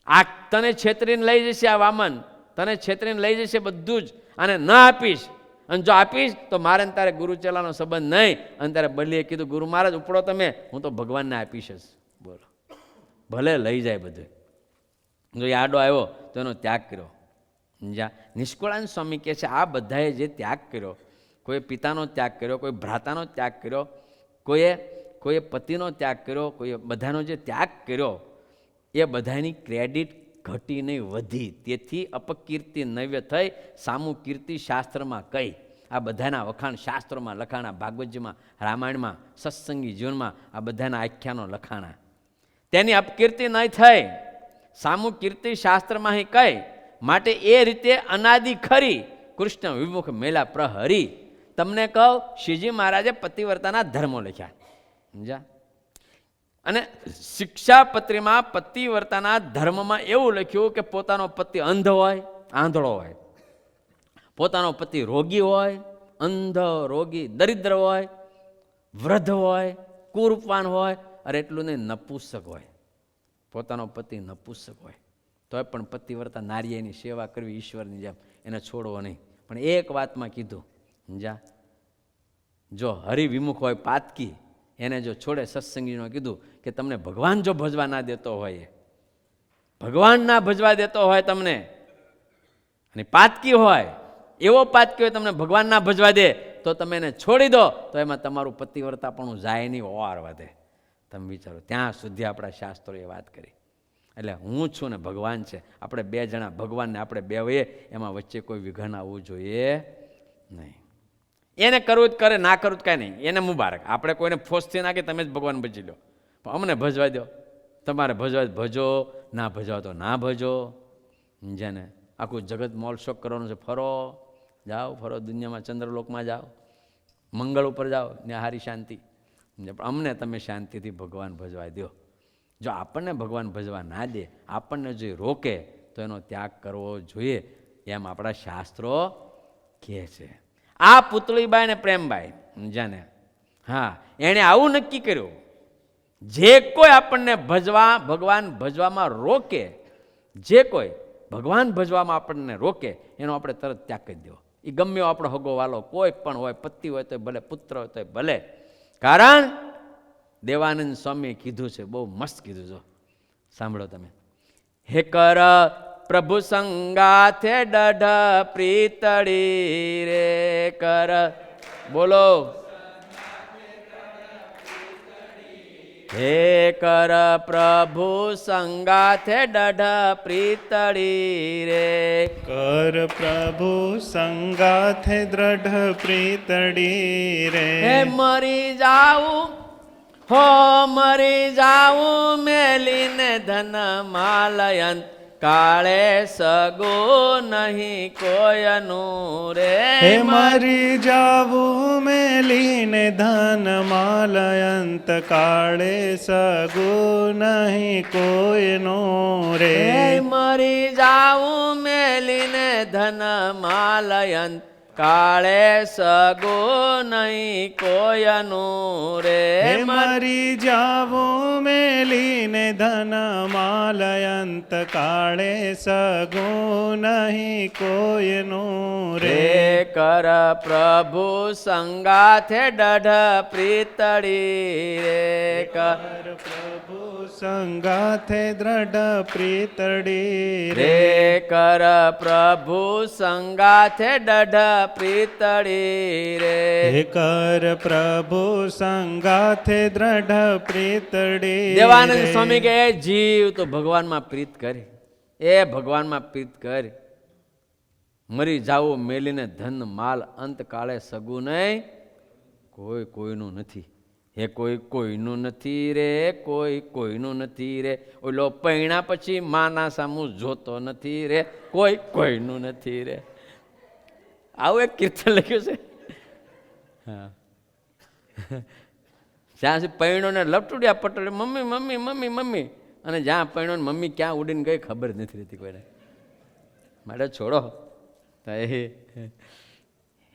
A: આ તને છેતરીને લઈ જશે, આ વામન તને છેતરીને લઈ જશે બધું જ, અને ન આપીશ, અને જો આપીશ તો મારે તારે ગુરુ ચેલાનો સંબંધ નહીં. અને ત્યારે બલિએ કીધું ગુરુ મહારાજ ઉપડો તમે, હું તો ભગવાનને આપીશ જ. બોલો, ભલે લઈ જાય બધું. જો એ આડો આવ્યો તો એનો ત્યાગ કર્યો. સમજ્યા? નિષ્કુળાન સ્વામી કહે છે આ બધાએ જે ત્યાગ કર્યો, કોઈ પિતાનો ત્યાગ કર્યો, કોઈ ભ્રાતાનો ત્યાગ કર્યો, કોઈએ પતિનો ત્યાગ કર્યો, કોઈ બધાનો જે ત્યાગ કર્યો, એ બધાની ક્રેડિટ ઘટી નહીં વધી. તેથી અપકીર્તિ નવ્ય થઈ, સામુ કીર્તિ શાસ્ત્રમાં કઈ. આ બધાના વખાણ શાસ્ત્રોમાં લખાણા, ભાગવતજીમાં, રામાયણમાં, સત્સંગી જીવનમાં આ બધાના આખ્યાનો લખાણા. તેની અપકીર્તિ નહીં થઈ, સામુ કીર્તિ શાસ્ત્રમાં કઈ. માટે એ રીતે અનાદિ ખરી કૃષ્ણ વિમુખ મેલા પ્રહરી. તમને કહું, શ્રીજી મહારાજે પતિવ્રતાના ધર્મો લખ્યા, સમજ્યા? અને શિક્ષાપત્રીમાં પતિવ્રતાના ધર્મમાં એવું લખ્યું કે પોતાનો પતિ અંધ હોય, આંધળો હોય, પોતાનો પતિ રોગી હોય, અંધ, રોગી, દરિદ્ર હોય, વૃદ્ધ હોય, કુરૂપવાન હોય, અરે એટલું નહીં, નપુસક હોય, પોતાનો પતિ નપુસક હોય, તોય પણ પતિવ્રતા નારીની સેવા કરવી ઈશ્વરની જેમ, એને છોડવો નહીં. પણ એક વાતમાં કીધું, સમજા, જો હરિવિમુખ હોય, પાતકી, એને જો છોડે, સત્સંગીનો કીધું કે તમને ભગવાન જો ભજવા ના દેતો હોય, ભગવાન ના ભજવા દેતો હોય તમને, અને પાતકી હોય, એવો પાતકી હોય તમને ભગવાન ના ભજવા દે, તો તમે એને છોડી દો, તો એમાં તમારું પતિવ્રતા પણ જાય નહીં, ઓર વધે. તમે વિચારો, ત્યાં સુધી આપણા શાસ્ત્રોએ વાત કરી. એટલે હું છું ને ભગવાન છે, આપણે બે જણા, ભગવાનને આપણે બે હોઈએ, એમાં વચ્ચે કોઈ વિઘન આવવું જોઈએ નહીં. એને કરવું જ કરે, ના કરવું જ કાંઈ નહીં, એને મુબારક. આપણે કોઈને ફોર્સથી નાખી તમે જ ભગવાન ભજી લો, પણ અમને ભજવા દો. તમારે ભજવા ભજો, ના ભજવા તો ના ભજો. જેને આખું જગત મોલ શોખ કરવાનું છે, ફરો, જાઓ, ફરો, દુનિયામાં ચંદ્રલોકમાં જાઓ, મંગળ ઉપર જાઓ, ને હારી શાંતિ. પણ અમને તમે શાંતિથી ભગવાન ભજવા દો. જો આપણને ભગવાન ભજવા ના દે, આપણને જો રોકે તો એનો ત્યાગ કરવો જોઈએ, એમ આપણા શાસ્ત્રો કહે છે. આ પુતળીબાઈ ને પ્રેમબાઈ સમજ્યાને, હા, એણે આવું નક્કી કર્યું, જે કોઈ આપણને ભગવાન ભજવામાં રોકે, જે કોઈ ભગવાન ભજવામાં આપણને રોકે એનો આપણે તરત ત્યાગ કરી દેવો. એ ગમ્યો આપણો હગો વાલો કોઈ પણ હોય, પતિ હોય તો ભલે, પુત્ર હોય તો ભલે. કારણ દેવાનંદ સ્વામીએ કીધું છે, બહુ મસ્ત કીધું છે, સાંભળો તમે. હે કર પ્રભુ સંગાથે દઢ પ્રીતળી રે કર, બોલો. હે કર પ્રભુ સંગાથે દઢ પ્રીતળી રે,
B: કર પ્રભુ સંગાથે દ્રઢ પ્રીતળી રે.
A: હે મરી જાવું, હો મરી જાવું મેલીને ધન માલયંત, કાળે સગો નહીં કોયનું રે.
B: હે મરી જાવું મેલીને ધન માલયંત, કાળે સગો નહીં કોઈનો રે.
A: હે મરી જાવું મેલીને ધન માલયંત, કાળે સગો નહીં કોયનું રે.
B: હે મરી જાવું મેલીને ધન માલયંત, કાળે સગો નહીં કોઈનું રે.
A: રે કર પ્રભુ સંગાથે દઢ પ્રીતળી રે, કર
B: પ્રભુ સંગાથે દ્રઢ પ્રીતળી રે.
A: રે કર પ્રભુ સંગાથે દઢ પ્રીતળી રે.
B: હે કર પ્રભુ સંગાથે દ્રઢ પ્રીતળી.
A: દેવાનંદ સ્વામી કે જીવ તો ભગવાનમાં પ્રીત કરે, એ ભગવાનમાં પ્રીત કરે. મરી જાવું મેલીને ધન માલ, અંતકાળે સગું નહીં કોઈ કોઈનું નથી. હે કોઈ કોઈનું નથી રે, કોઈ કોઈનું નથી રે. ઓલો પૈણા પછી માના સામું જોતો નથી રે, કોઈ કોઈનું નથી રે. આવું એક કીર્તન લખ્યું છે. હા, જ્યાં સુધી પૈણો ને લપટુડિયા પટોળે મમ્મી મમ્મી મમ્મી મમ્મી, અને જ્યાં પૈણો ને મમ્મી ક્યાં ઉડીને ગઈ ખબર નથી રહેતી કોઈને. માટે છોડો.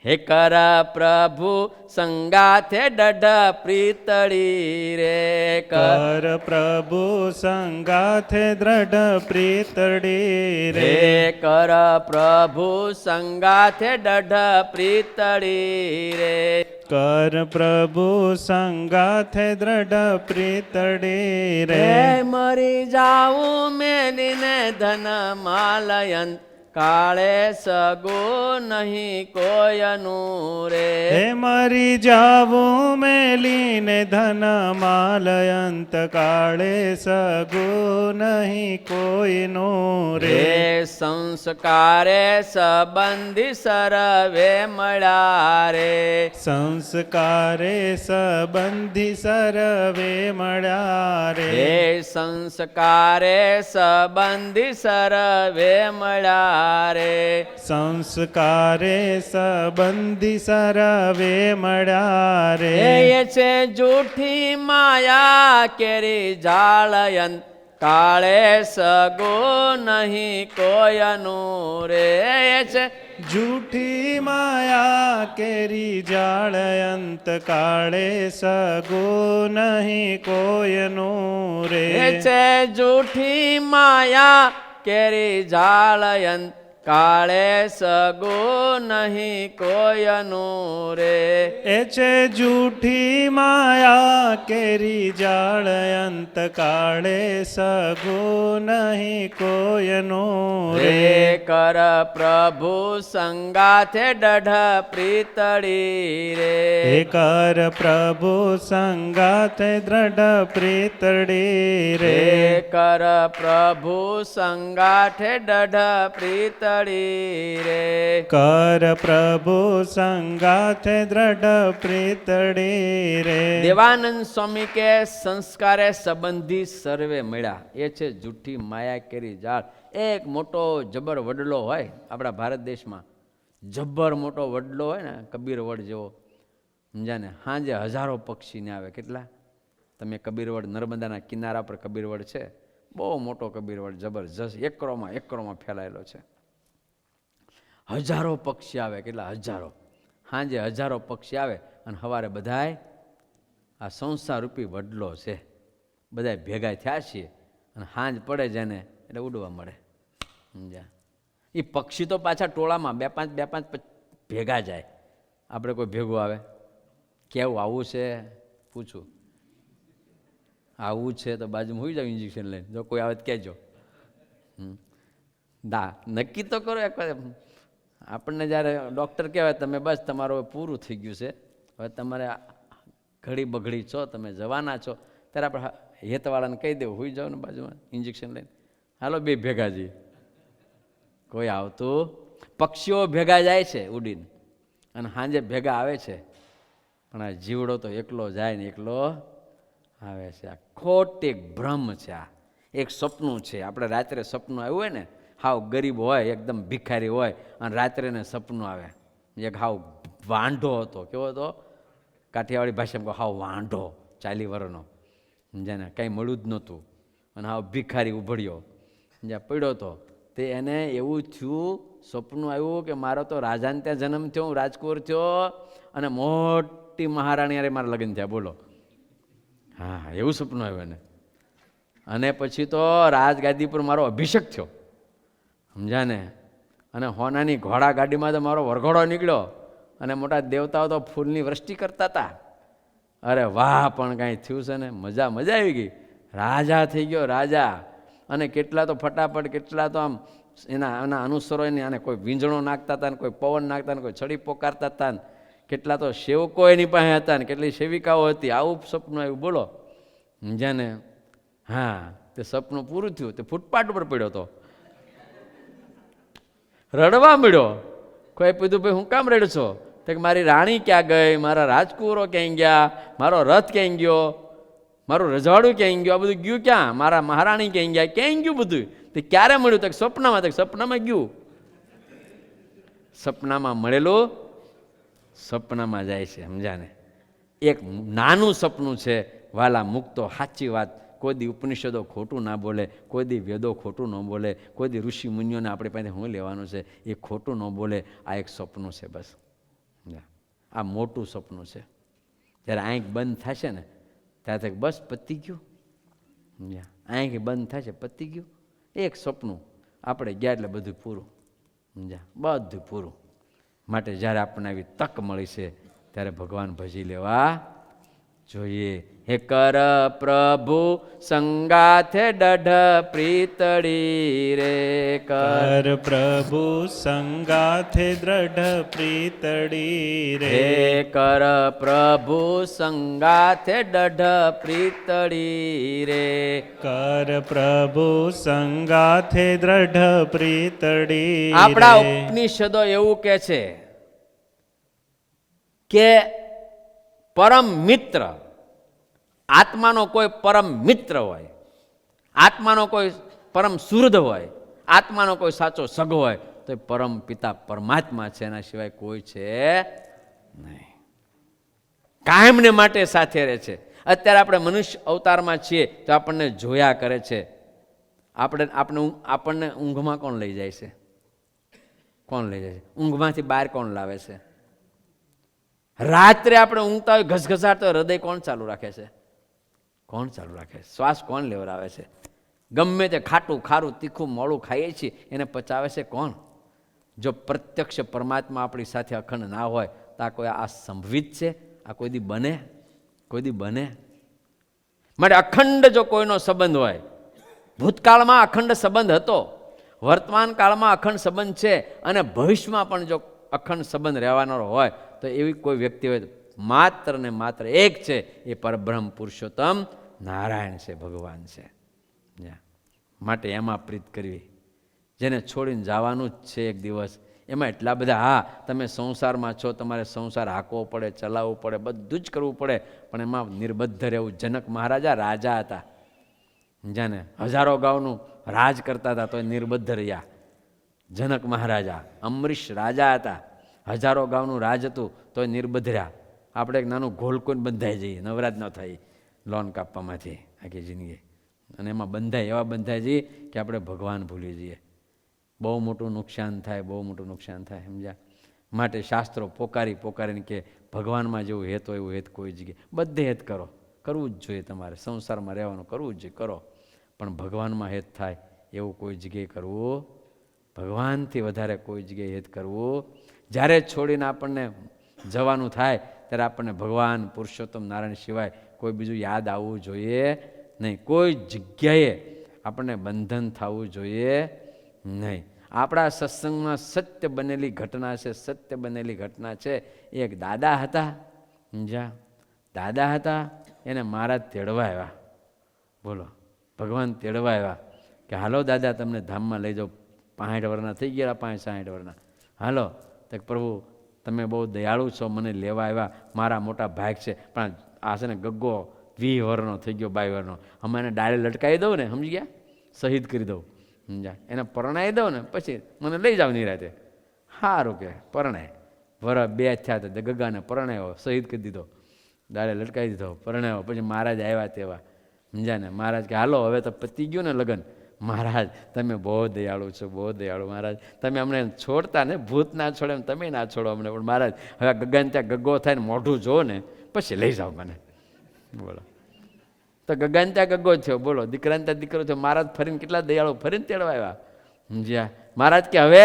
A: હે કર પ્રભુ સંગાથે દઢ પ્રીતળી રે,
B: કર પ્રભુ સંગાથે દ્રઢ પ્રીતળી રે.
A: રે કર પ્રભુ સંગાથે દઢ પ્રીતળી રે.
B: કર પ્રભુ સંગાથે દ્રઢ પ્રીતળી રે.
A: હે મરી જાવું મેલીને ધન માલયંત, કાળે સગો નહીં કોયનું રે.
B: હે મરી જાવું મેલીને ધન માલયંત, કાળે સગો નહીં કોઈનું રે.
A: રે સંસ્કારે સંબંધી સરવે મળ્યા રે.
B: સંસ્કારે સંબંધી સરવે મળ્યા રે.
A: હે સંસ્કારે સંબંધી સરવે મળ્યા રે.
B: સંસ્કારે સંબંધી સરવે મળ્યા રે.
A: એ છે જૂઠી માયા કેરી જાળયંત, કાળે સગો નહીં કોયનું રે. એ છે
B: જૂઠી માયા કેરી જાળયંત, કાળે સગો નહીં કોયનું રે.
A: એ છે જૂઠી માયા કેરી જાળયંત, કાળે સગો નહીં કોયનું રે.
B: એ છે જૂઠી માયા કેરી જાળયંત, કાળે સગો નહીં કોયનું રે.
A: રે કર પ્રભુ સંગાથે દઢ પ્રીતળી રે.
B: હે કર પ્રભુ સંગાથે દ્રઢ પ્રીતળી રે.
A: રે કર પ્રભુ સંગાથે દઢ પ્રીતળી રે.
B: કર પ્રભુ સંગાથે દ્રઢ પ્રીતળી રે.
A: દેવાનંદ સ્વામી કે સંસ્કારે સંબંધી સર્વે મળ્યા, એ છે જૂઠી માયા કેરી જાળ. એક મોટો જબર વડલો હોય આપણા ભારત દેશમાં, જબ્બર મોટો વડલો હોય ને, કબીર વડ જેવો, સમજ્યા ને. સાંજે હજારો પક્ષીને આવે. કેટલા? તમે કબીરવડ નર્મદાના કિનારા પર કબીરવડ છે, બહુ મોટો કબીરવડ, જબરજસ્ત, એકરોમાં ફેલાયેલો છે. હજારો પક્ષી આવે, કેટલા હજારો, સાંજે હજારો પક્ષી આવે અને સવારે બધાય આ સંસાર રૂપી વડલો છે, બધા ભેગા થયા છીએ અને સાંજ પડે જેને એટલે ઉડવા મળે. સમજ્યા? એ પક્ષી તો પાછા ટોળામાં બે પાંચ ભેગા જાય. આપણે કોઈ ભેગું આવે, કેવું આવું છે પૂછું, આવું છે તો બાજુમાં હોઈ જાવ ઇન્જેક્શન લઈને, જો કોઈ આવે તો કહેજો. નક્કી તો કરો એક વાર. આપણને જ્યારે ડૉક્ટર કહેવાય તમે બસ તમારું પૂરું થઈ ગયું છે, હવે તમારે ઘડી બઘડી છો, તમે જવાના છો, ત્યારે આપણે હેતવાળાને કહી દેવું હોઈ જાવ ને બાજુમાં ઇન્જેક્શન લઈને, હાલો બે ભેગા જઈએ. કોઈ આવતું, પક્ષીઓ ભેગા જાય છે ઉડીને અને સાંજે ભેગા આવે છે, પણ આ જીવડો તો એકલો જાય ને એકલો આવે છે. આ ખોટી ભ્રમ છે, આ એક સપનું છે. આપણે રાત્રે સપનું આવ્યું હોય ને, હાવ ગરીબ હોય, એકદમ ભિખારી હોય અને રાત્રે ને સપનું આવે, એક હાવ વાંઢો હતો, કેવો હતો, કાઠિયાવાડી ભાષામાં કહો હાવ વાંઢો, 40 વર્ષનો, જેને કંઈ મળ્યું જ નહોતું અને હાવ ભિખારી ઉભળ્યો, જ્યાં પડ્યો હતો. તે એને એવું થયું, સપનું આવ્યું કે મારો તો રાજાને ત્યાં જન્મ થયો, હું રાજકુંવર થયો અને મોટી મહારાણી અરે મારા લગ્ન થયા. બોલો, હા, એવું સપનું આવ્યું એને. અને પછી તો રાજગાદી પર મારો અભિષેક થયો, સમજ્યા ને. અને હોનાની ઘોડા ગાડીમાં તો મારો વરઘોડો નીકળ્યો અને મોટા દેવતાઓ તો ફૂલની વૃષ્ટિ કરતા હતા. અરે વાહ, પણ કાંઈ થયું છે ને, મજા આવી ગઈ. રાજા થઈ ગયો, રાજા. અને કેટલા તો ફટાફટ, કેટલા તો આમ એના અનુસરો એની, આને કોઈ વીંજણો નાખતા હતા ને કોઈ પવન નાખતા ને કોઈ છડી પોકારતા હતા ને કેટલા તો સેવકો એની પાસે હતા ને કેટલી સેવિકાઓ હતી. આવું સપનું આવ્યું, બોલો, સમજ્યા ને. હા, તે સપનું પૂરું થયું, તે ફૂટપાથ ઉપર પડ્યો હતો, રડવા મળ્યો. કોઈ પૂછ્યું ભાઈ હું કામ રડ્યો છો? તો કે મારી રાણી ક્યાં ગઈ, મારા રાજકુંવરો ક્યાંય ગયા, મારો રથ ક્યાંય ગયો, મારું રજવાડું ક્યાંય ગયું, આ બધું ગયું ક્યાં, મારા મહારાણી ક્યાંય ગયા, ક્યાંય ગયું બધું? તે ક્યારે મળ્યું? તો સપનામાં. તો સપનામાં ગયું, સપનામાં મળેલું સપનામાં જાય છે, સમજાને. એક નાનું સપનું છે વાલા મુક્તો, સાચી વાત. કોઈ દી ઉપનિષદો ખોટું ના બોલે, કોઈ દી વેદો ખોટું ન બોલે, કોઈ દી ઋષિ મુનિઓને આપણી પાસે શું લેવાનું છે, એ ખોટું ન બોલે. આ એક સપનું છે, બસ. આ મોટું સપનું છે. જ્યારે આંખ બંધ થશે ને ત્યારથી બસ પતી ગયું. આંખ બંધ થશે, પતી ગયું. એક સપનું આપણે ગયા એટલે બધું પૂરું, સમજ્યા, બધું પૂરું. માટે જ્યારે આપણને આવી તક મળી છે ત્યારે ભગવાન ભજી લેવા જોઈએ. હે કર પ્રભુ સંગાથે દઢ પ્રીતડી રે,
B: કર પ્રભુ સંગાથે દ્રઢ પ્રીતડી રે.
A: હે કર પ્રભુ સંગાથે દઢ પ્રીતડી રે,
B: કર પ્રભુ સંગાથે દ્રઢ પ્રીતડી રે.
A: આપણા ઉપનિષદો એવું કહે છે કે પરમ મિત્ર, આત્માનો કોઈ પરમ મિત્ર હોય, આત્માનો કોઈ પરમ સુહૃદ હોય, આત્માનો કોઈ સાચો સગો હોય તો એ પરમ પિતા પરમાત્મા છે, એના સિવાય કોઈ છે નહીં. કાયમને માટે સાથે રહે છે. અત્યારે આપણે મનુષ્ય અવતારમાં છીએ તો આપણને જોયા કરે છે. આપણને ઊંઘમાં કોણ લઈ જાય છે? કોણ લઈ જાય છે? ઊંઘમાંથી બહાર કોણ લાવે છે? રાત્રે આપણે ઊંઘતા હોય ઘસઘસાટ તો હૃદય કોણ ચાલુ રાખે છે? કોણ ચાલુ રાખે? શ્વાસ કોણ લેવડાવે છે? ગમે તે ખાટું ખારું તીખું મોડું ખાઈએ છીએ એને પચાવે છે કોણ? જો પ્રત્યક્ષ પરમાત્મા આપણી સાથે અખંડ ના હોય તો આ કોઈ આ સંભવિત છે? આ કોઈ દી બને? કોઈ દી બને? માટે અખંડ જો કોઈનો સંબંધ હોય, ભૂતકાળમાં અખંડ સંબંધ હતો, વર્તમાન કાળમાં અખંડ સંબંધ છે અને ભવિષ્યમાં પણ જો અખંડ સંબંધ રહેવાનો હોય તો એવી કોઈ વ્યક્તિ હોય માત્ર ને માત્ર એક છે, એ પરબ્રહ્મ પુરુષોત્તમ નારાયણ છે, ભગવાન છે. માટે એમાં પ્રીત કરવી. જેને છોડીને જવાનું જ છે એક દિવસ, એમાં એટલા બધા, હા તમે સંસારમાં છો, તમારે સંસાર હાંકવો પડે, ચલાવવું પડે, બધું જ કરવું પડે, પણ એમાં નિર્બદ્ધ રહેવું. જનક મહારાજા રાજા હતા, જાને હજારો ગાઉનું રાજ કરતા હતા તો નિર્બદ્ધ રહ્યા. જનક મહારાજા, અમરીશ રાજા હતા, હજારો ગાઉનું રાજ હતું તો નિર્બદ્ધ રહ્યા. આપણે એક નાનું ગોલકોન બંધાઈ જઈએ, નવરાજ ન થાય, લોન કાપવામાંથી આખી જિંદગી. અને એમાં બંધાય, એવા બંધાય જઈએ કે આપણે ભગવાન ભૂલી જઈએ. બહુ મોટું નુકસાન થાય, બહુ મોટું નુકસાન થાય, સમજ્યા? માટે શાસ્ત્રો પોકારીને કે ભગવાનમાં જેવું હેત હોય એવું હેત કોઈ જગ્યાએ. બધે હેત કરો, કરવું જ જોઈએ. તમારે સંસારમાં રહેવાનું કરવું જ જોઈએ, કરો. પણ ભગવાનમાં હેત થાય એવું કોઈ જગ્યાએ કરવું, ભગવાનથી વધારે કોઈ જગ્યાએ હેત કરવું. જ્યારે છોડીને આપણને જવાનું થાય ત્યારે આપણને ભગવાન પુરુષોત્તમ નારાયણ સિવાય કોઈ બીજું યાદ આવવું જોઈએ નહીં. કોઈ જગ્યાએ આપણને બંધન થવું જોઈએ નહીં. આપણા સત્સંગમાં સત્ય બનેલી ઘટના છે, સત્ય બનેલી ઘટના છે. એક દાદા હતા, સમજ્યા? દાદા હતા, એને મહારાજ તેડવા આવ્યા. બોલો, ભગવાન તેડવા આવ્યા કે હાલો દાદા તમને ધામમાં લઈ જાઓ. 65 વર્ષના થઈ ગયા, 65-60 વર્ષના. હાલો. તો પ્રભુ તમે બહુ દયાળુ છો, મને લેવા આવ્યા, મારા મોટા ભાગ છે, પણ આ છે ને ગગ્ગો 20 વર્ષનો થઈ ગયો, 22 વર્ષનો. અમે એને ડાળે લટકાવી દઉં ને, સમજી ગયા, શહીદ કરી દઉં, સમજ્યા? એને પરણાવી દઉં ને પછી મને લઈ જાવ નિરાતે. સારું કે પરણાય. વરસ 2 થયા તો ગગ્ગાને પરણાવ્યો, શહીદ કરી દીધો, ડાળે લટકાવી દીધો, પરણાવ્યો. પછી મહારાજ આવ્યા તેવા, સમજ્યા ને? મહારાજ કે હાલો હવે તો પતી ગયું ને લગ્ન. મહારાજ તમે બહુ દયાળુ છો, બહુ દયાળુ મહારાજ, તમે અમને છોડતા ને, ભૂત ના છોડે એમ તમે ના છોડો અમને, પણ મહારાજ હવે ગગ્ગાને ત્યાં ગગ્ગો થાય ને મોઢું જો ને પછી લઈ જાઓ મને. બોલો, તો ગગ્ગાને ત્યાં ગગ્ગો થયો, બોલો, દીકરાને ત્યાં દીકરો થયો. મહારાજ ફરીને કેટલા દયાળુ, ફરીને તેડવા આવ્યા, સમજ્યા? મહારાજ કે હવે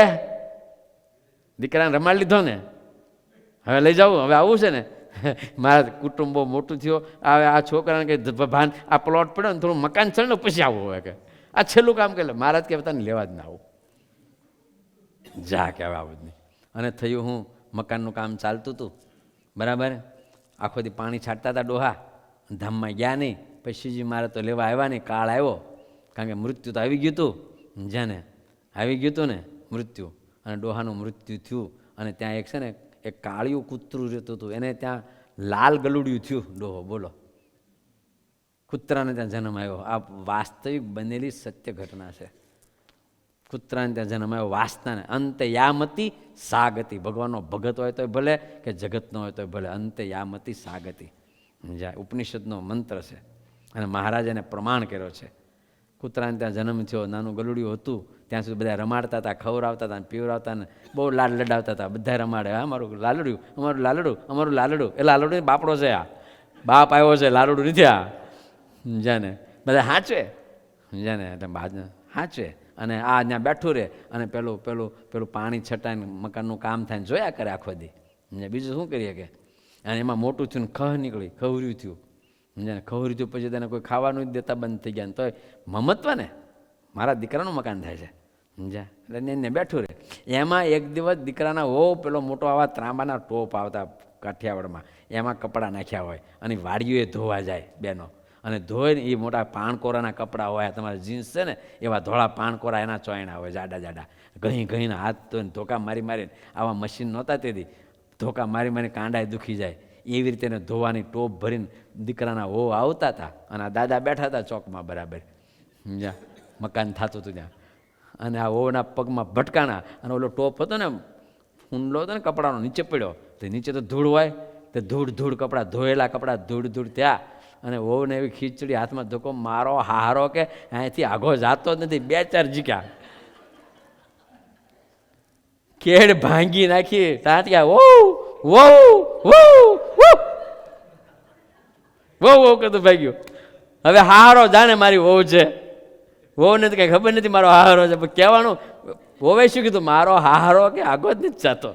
A: દીકરાને રમાડી લીધો ને, હવે લઈ જાઉં, હવે આવું છે ને. મહારાજ કુટુંબ બહુ મોટું થયો, હવે આ છોકરાને કે ભાન આ પ્લોટ પડ્યો ને થોડું મકાન ચડે ને પછી આવું હોય કે આ છેલ્લું કામ કરે. મહારાજ કે તને લેવા જ ના આવું, જા કે હવે આવું જ નહીં. અને થયું હું, મકાનનું કામ ચાલતું હતું, બરાબર. આખો દી પાણી છાંટતા હતા ડોહા, ધામમાં ગયા નહીં. પછીજી મારે તો લેવા આવ્યા નહીં, કાળ આવ્યો, કારણ કે મૃત્યુ તો આવી ગયું હતું, જ્યાં ને આવી ગયું હતું ને મૃત્યુ. અને ડોહાનું મૃત્યુ થયું. અને ત્યાં એક છે ને એક કાળિયું કૂતરું રહેતું હતું, એને ત્યાં લાલ ગલુડિયું થયું ડોહો. બોલો, કૂતરાને ત્યાં જન્મ આવ્યો. આ વાસ્તવિક બનેલી સત્ય ઘટના છે. કૂતરાને ત્યાં જન્મ આવ્યો, વાસનાને. અંતે યામતી સાગતી. ભગવાનનો ભગત હોય તો ભલે, કે જગતનો હોય તો ભલે, અંતે યામતી સાગતી. જ્યાં ઉપનિષદનો મંત્ર છે અને મહારાજે એને પ્રમાણ કર્યો છે. કૂતરાને ત્યાં જન્મ થયો, નાનું ગલુડિયું હતું, ત્યાં સુધી બધા રમાડતા હતા, ખવડાવતા હતા, પીવડાવતા ને બહુ લાડ લડાવતા હતા. બધા રમાડે, હા મારું લાલડું, અમારું લાલડું, અમારું લાલડું. એ લાલડું બાપડો છે, આ બાપ આવ્યો છે, લાલડું નથી આ. સમજાને? બધા હાંચવે, સમજાને? હાંચવે. અને આ ત્યાં બેઠું રહે અને પેલું પાણી છટાઈને મકાનનું કામ થાય ને જોયા કરે આખો દી. બીજું શું કરીએ કે? અને એમાં મોટું થયું ને ખહ નીકળી, ખવર્યું થયું, સમજાને? ખવર્યું થયું પછી તેને કોઈ ખાવાનું જ દેતા બંધ થઈ ગયા ને તોય મમત્વ ને મારા દીકરાનું મકાન થાય છે, સમજ્યા? એટલે એને બેઠું રહે. એમાં એક દિવસ દીકરાના પેલો મોટો આવા ત્રાંબાના ટોપ આવતા કાઠિયાવાડમાં, એમાં કપડાં નાખ્યા હોય અને વાડીઓએ ધોવા જાય બેનો. અને ધોઈને એ મોટા પાણકોરાના કપડાં હોય, તમારા જીન્સ છે ને એવા ધોળા પાણકોરા એના ચોયણા હોય, જાડા જાડા. ઘઈને હાથ ધોઈને ધોકા મારીને, આવા મશીન નહોતા તેથી, ધોકા મારી કાંડાએ દુખી જાય એવી રીતે એને ધોવાની ટોપ ભરીને દીકરાના આવતા હતા. અને આ દાદા બેઠા હતા ચોકમાં, બરાબર, સમજ્યા? મકાન થતું હતું ત્યાં. અને આ ઓના પગમાં ભટકાણા અને ઓલો ટોપ હતો ને ઊંડલો હતો ને કપડાનો, નીચે પડ્યો. તો નીચે તો ધૂળ હોય, તો ધૂળ કપડાં, ધોયેલા કપડાં ધૂળ ત્યાં. અને વહુને એવી ખીચડી હાથમાં, ધોકો મારો હારો કે અહીંથી આગો જાતો જ નથી. 2-4 જીક્યા, કેડ ભાંગી નાખી. તાત્યા વહુ કરતું ભાગ્યું. હવે હારો જાણે મારી વહુ છે, વહુને તો કઈ ખબર નથી મારો હારો છે. પણ કહેવાનું વહુએ શું કીધું? મારો હારો કે આગો જ નથી જાતો.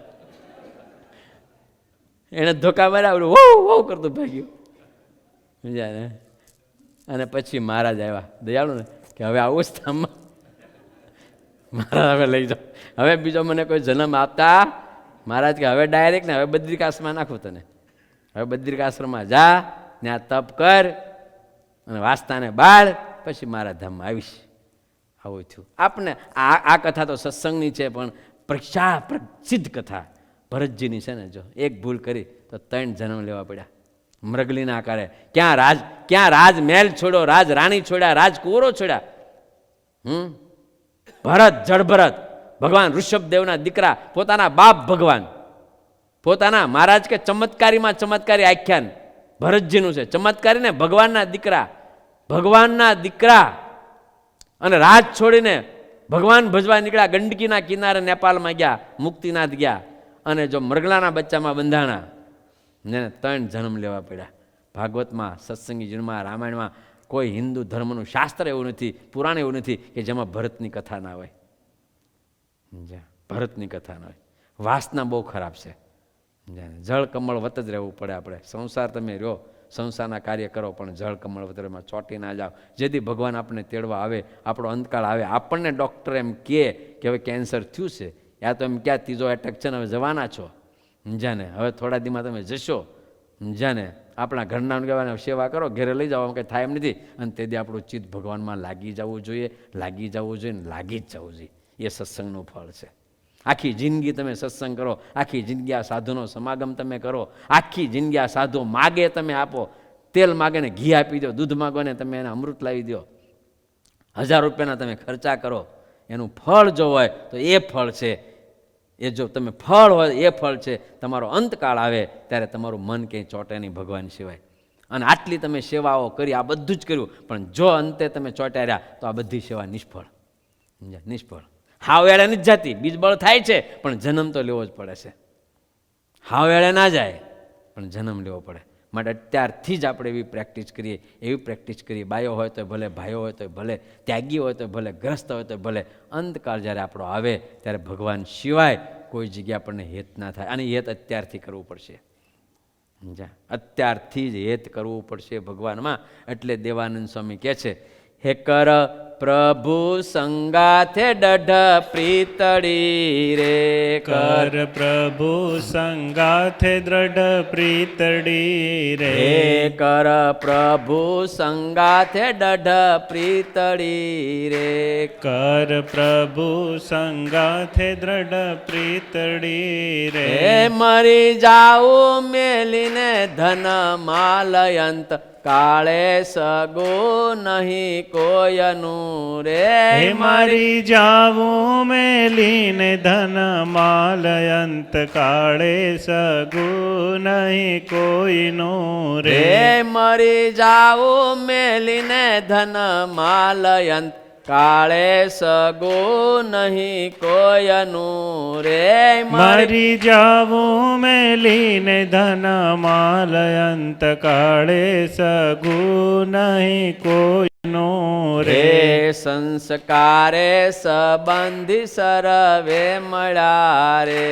A: એને ધોકા માર્યા, વહુ કરતું ભાગ્યું, સમજ્યા ને? અને પછી મહારાજ આવ્યા, દયાળુ ને, કે હવે આવું જ ધામમાં મહારાજ હવે લઈ જાઓ, હવે બીજો મને કોઈ જન્મ આપતા. મહારાજ કે હવે ડાયરેક્ટ ને હવે બદ્રિકાશ્રમમાં નાખું તને, હવે બદ્રિકાશ્રમમાં જા, ત્યાં તપ કર અને વાસ્તાને બાળ, પછી મારા ધામમાં આવીશ. આવું થયું. આપને આ કથા તો સત્સંગની છે, પણ પ્રસિદ્ધ કથા ભરતજીની છે ને. જો એક ભૂલ કરી તો 3 જન્મ લેવા પડ્યા મૃગલીના આકારે. ક્યાં રાજ મહેલ છોડ્યો, રાજ રાણી છોડ્યા, રાજ કુંવરો છોડ્યા. ભરત, જડભરત, ભગવાન ઋષભદેવના દીકરા, પોતાના બાપ ભગવાન, પોતાના મહારાજ કે ચમત્કારીમાં ચમત્કારી આખ્યાન, ભરતજીનું છે. ચમત્કારી ને, ભગવાનના દીકરા અને રાજ છોડીને ભગવાન ભજવા નીકળ્યા. ગંડકીના કિનારે નેપાળમાં ગયા, મુક્તિનાથ ગયા, અને જો મરગલાના બચ્ચામાં બંધાણા ને 3 જન્મ લેવા પડ્યા. ભાગવતમાં, સત્સંગી જીવનમાં, રામાયણમાં કોઈ હિન્દુ ધર્મનું શાસ્ત્ર એવું નથી, પુરાણ એવું નથી કે જેમાં ભરતની કથા ના હોય. ભરતની કથા ના હોય. વાસના બહુ ખરાબ છે. જળ કમળ વત જ રહેવું પડે. આપણે સંસાર તમે રહ્યો, સંસારના કાર્ય કરો, પણ જળ કમળ વતમાં ચોંટી ના જાઓ. જેથી ભગવાન આપણને તેડવા આવે, આપણો અંતકાળ આવે, આપણને ડૉક્ટર એમ કહે કે હવે કેન્સર થયું છે, યા તો એમ ક્યાં 3જો એટેક છે ને હવે જવાના છો, સમજાને, હવે થોડા દીમાં તમે જશો, સમજાને, આપણા ઘરના કહેવાને સેવા કરો, ઘેરે લઈ જાઓ, કંઈ થાય એમ નથી. અને તેથી આપણું ચિત્ત ભગવાનમાં લાગી જવું જોઈએ, લાગી જ જવું જોઈએ. એ સત્સંગનું ફળ છે. આખી જિંદગી તમે સત્સંગ કરો, આખી જિંદગી આ સાધુનો સમાગમ તમે કરો, આખી જિંદગી આ સાધુ માગે તમે આપો, તેલ માગે ને ઘી આપી દો, દૂધ માગો ને તમે એને અમૃત લાવી દો, 1000 રૂપિયાના તમે ખર્ચા કરો, એનું ફળ જો હોય તો એ ફળ છે. એ જો તમે ફળ હોય એ ફળ છે. તમારો અંતકાળ આવે ત્યારે તમારું મન ક્યાંય ચોંટે નહીં ભગવાન સિવાય. અને આટલી તમે સેવાઓ કરી, આ બધું જ કર્યું, પણ જો અંતે તમે ચોંટ્યા રહ્યા તો આ બધી સેવા નિષ્ફળ. હાવ એળે નથી જતી, બીજબળ થાય છે, પણ જન્મ તો લેવો જ પડે છે. હાવ એળે ના જાય, પણ જન્મ લેવો પડે. માટે અત્યારથી જ આપણે એવી પ્રેક્ટિસ કરીએ. બાયો હોય તો ભલે, ભાઈઓ હોય તો ભલે, ત્યાગી હોય તો ભલે, ગ્રસ્ત હોય તો ભલે, અંતકાળ જ્યારે આપણો આવે ત્યારે ભગવાન સિવાય કોઈ જગ્યા આપણને હેત ના થાય. અને હેત અત્યારથી કરવું પડશે. અત્યારથી જ હેત કરવું પડશે ભગવાનમાં. એટલે દેવાનંદ સ્વામી કહે છે, હે કર પ્રભુ સંગાથે દઢ પ્રીતડી રે,
B: કર પ્રભુ સંગાથે દ્રઢ પ્રીતડી રે,
A: હે કર પ્રભુ સંગાથે દઢ પ્રીતડી રે,
B: કર પ્રભુ સંગાથે દ્રઢ પ્રીતડી રે,
A: હે મરી જાઉં મેલીને ધન માલયંત કાળે સગો નહીં કોયનું રે,
B: હે મારી જાવું મેલીને ધન માલયંત કાળે સગું નહીં કોઈનું રે,
A: રે મરી જાઉં મેલીને ધન માલયંત કાળે સગો નહીં કોયનું રે,
B: મારી જાવું મેલીને ધન માલયંત કાળે સગું નહીં કોઈનું રે,
A: રે સંસ્કારે સંબંધી સરવે મળ્યા રે,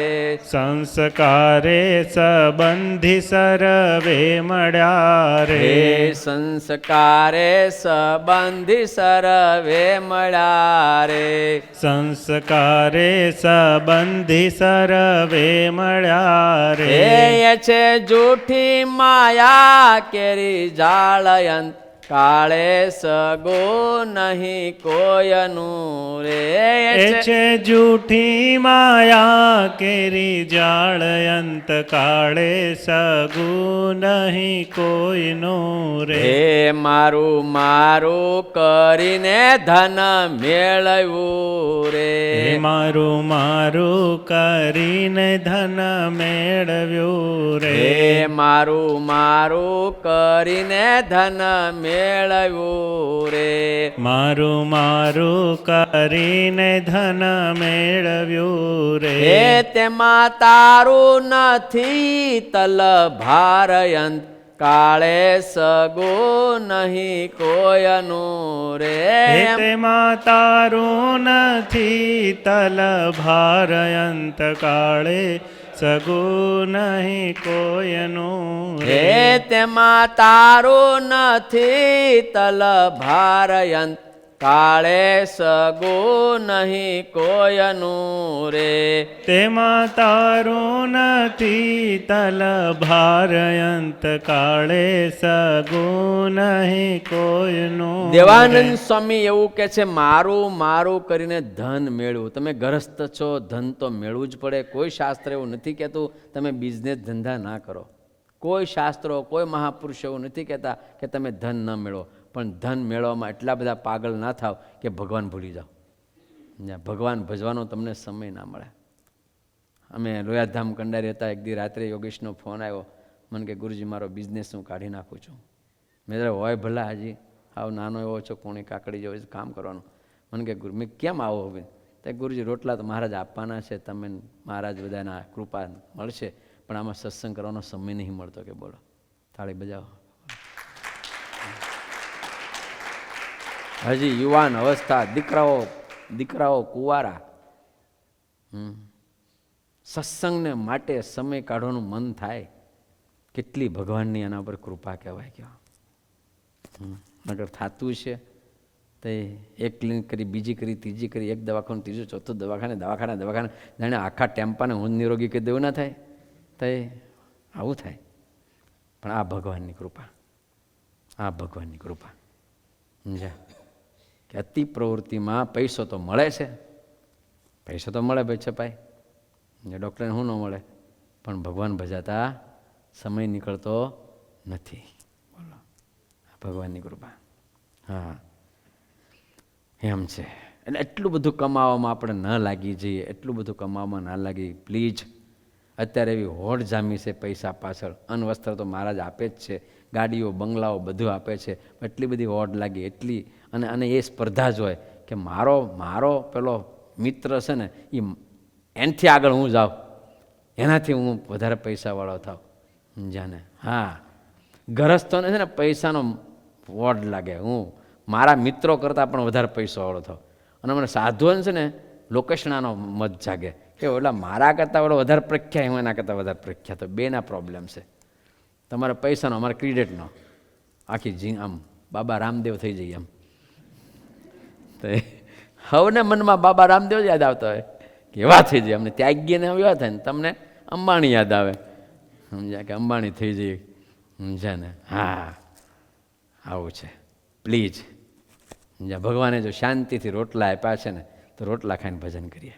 B: સંસ્કારે સંબંધી સરવે મળ્યા રે,
A: રે સંસ્કારે સંબંધી સરવે મળ્યા રે,
B: સંસ્કારે સંબંધી સરવે મળ્યા રે,
A: એ છે જૂઠી માયા કેરી જાળયંત કાળે સગો નહીં કોયનું રે,
B: એ છે જૂઠી માયા કેરી જાળયંત કાળે સગું નહીં કોઈનું રે,
A: હે મારું મારું કરીને ધન મેળવ્યું રે,
B: હે મારું મારું કરીને ધન મેળવ્યું રે,
A: હે મારું મારું કરીને ધન મેળવ્યું રે,
B: મારું મારું કરીને ધન મેળવ્યું રે,
A: હે તેમાં તારું નથી તલ ભારયંત કાળે સગો નહીં કોયનું રે,
B: હે તેમાં તારું નથી તલ ભારયંત કાળે સગું નહીં કોયનું રે,
A: હે તેમાં તારું નથી તલ ભારયંત કાળે સગો નહીં કોયનું રે,
B: તેમાં તારું નથી તલ ભારયંત કાળે સગું નહીં કોઈનું રે.
A: દેવાનંદ સ્વામી એવું કે છે, મારું મારું કરીને ધન મેળવું. તમે ગ્રસ્ત છો, ધન તો મેળવું જ પડે. કોઈ શાસ્ત્ર એવું નથી કહેતું તમે બિઝનેસ ધંધા ના કરો. કોઈ શાસ્ત્રો, કોઈ મહાપુરુષ એવું નથી કહેતા કે તમે ધન ન મેળવો. પણ ધન મેળવવામાં એટલા બધા પાગલ ના થાવ કે ભગવાન ભૂલી જાઓ. ભગવાન ભજવાનો તમને સમય ના મળે. અમે લોયાધામ કંડારી હતા, એક દી રાત્રે યોગેશનો ફોન આવ્યો, મને કે ગુરુજી મારો બિઝનેસ હું કાઢી નાખું છું. મેં જરા હોય ભલા હજી આવ નાનો એવો છો કોણી કાકડી જેવો કામ કરવાનું. મને કે ગુરુ મેં કેમ આવો હવે? તો ગુરુજી રોટલા તો મહારાજ આપવાના છે, તમે મહારાજ બધાના કૃપા મળશે, પણ આમાં સત્સંગ કરવાનો સમય નહીં મળતો. કે બોલો, તાળી બજાવો. હજી યુવાન અવસ્થા, દીકરાઓ કુંવારા, સત્સંગને માટે સમય કાઢવાનું મન થાય. કેટલી ભગવાનની આના પર કૃપા કહેવાય. કેવા નગર થતું છે તો એક ક્લિનિક કરી, બીજી કરી, ત્રીજી કરી, એક દવાખાનું, ત્રીજું, ચોથું દવાખાને જાણે આખા ટેમ્પાને હું નિરોગી કહી દેવું ના થાય. તો આવું થાય. પણ આ ભગવાનની કૃપા, આ ભગવાનની કૃપા. સમજ્યા કે અતિ પ્રવૃત્તિમાં પૈસો તો મળે છે, પૈસો તો મળે ભાઈ છપાય, ડૉક્ટરને શું ન મળે, પણ ભગવાન ભજાતા સમય નીકળતો નથી. બોલો, ભગવાનની કૃપા. હા, એમ છે. એટલે એટલું બધું કમાવામાં આપણે ન લાગી જઈએ, એટલું બધું કમાવામાં ના લાગી. પ્લીઝ, અત્યારે એવી હોડ જામી છે પૈસા પાછળ. અન્વસ્ત્ર તો મહારાજ આપે જ છે, ગાડીઓ, બંગલાઓ બધું આપે છે. એટલી બધી હોડ લાગી, એટલી. અને એ સ્પર્ધા જ હોય કે મારો પેલો મિત્ર છે ને, એનાથી આગળ હું જાઉં, એનાથી હું વધારે પૈસાવાળો થાવ. સમજ્યાને? હા, ગરસ્થોને છે ને પૈસાનો વોડ લાગે. હું મારા મિત્રો કરતાં પણ વધારે પૈસાવાળો થાવ. અને મને સાધુઓને છે ને લોકેશનાનો મત જાગે કે ઓલા મારા કરતાં ઓલો વધારે પ્રખ્યાત, હું એના કરતાં વધારે પ્રખ્યાત. તો બેના પ્રોબ્લેમ છે. તમારે પૈસાનો, અમારે ક્રેડિટનો. આખી આમ બાબા રામદેવ થઈ જઈએ આમ. તો હવને મનમાં બાબા રામદેવ જ યાદ આવતા હોય કે એવા થઈ જાય. અમને ત્યાગીને એવા થાય ને તમને અંબાણી યાદ આવે. સમજ્યા કે અંબાણી થઈ જઈએ. સમજ્યા ને? હા, આવું છે. પ્લીઝ સમજ્યા? ભગવાને જો શાંતિથી રોટલા આપ્યા છે ને, તો રોટલા ખાઈને ભજન કરીએ.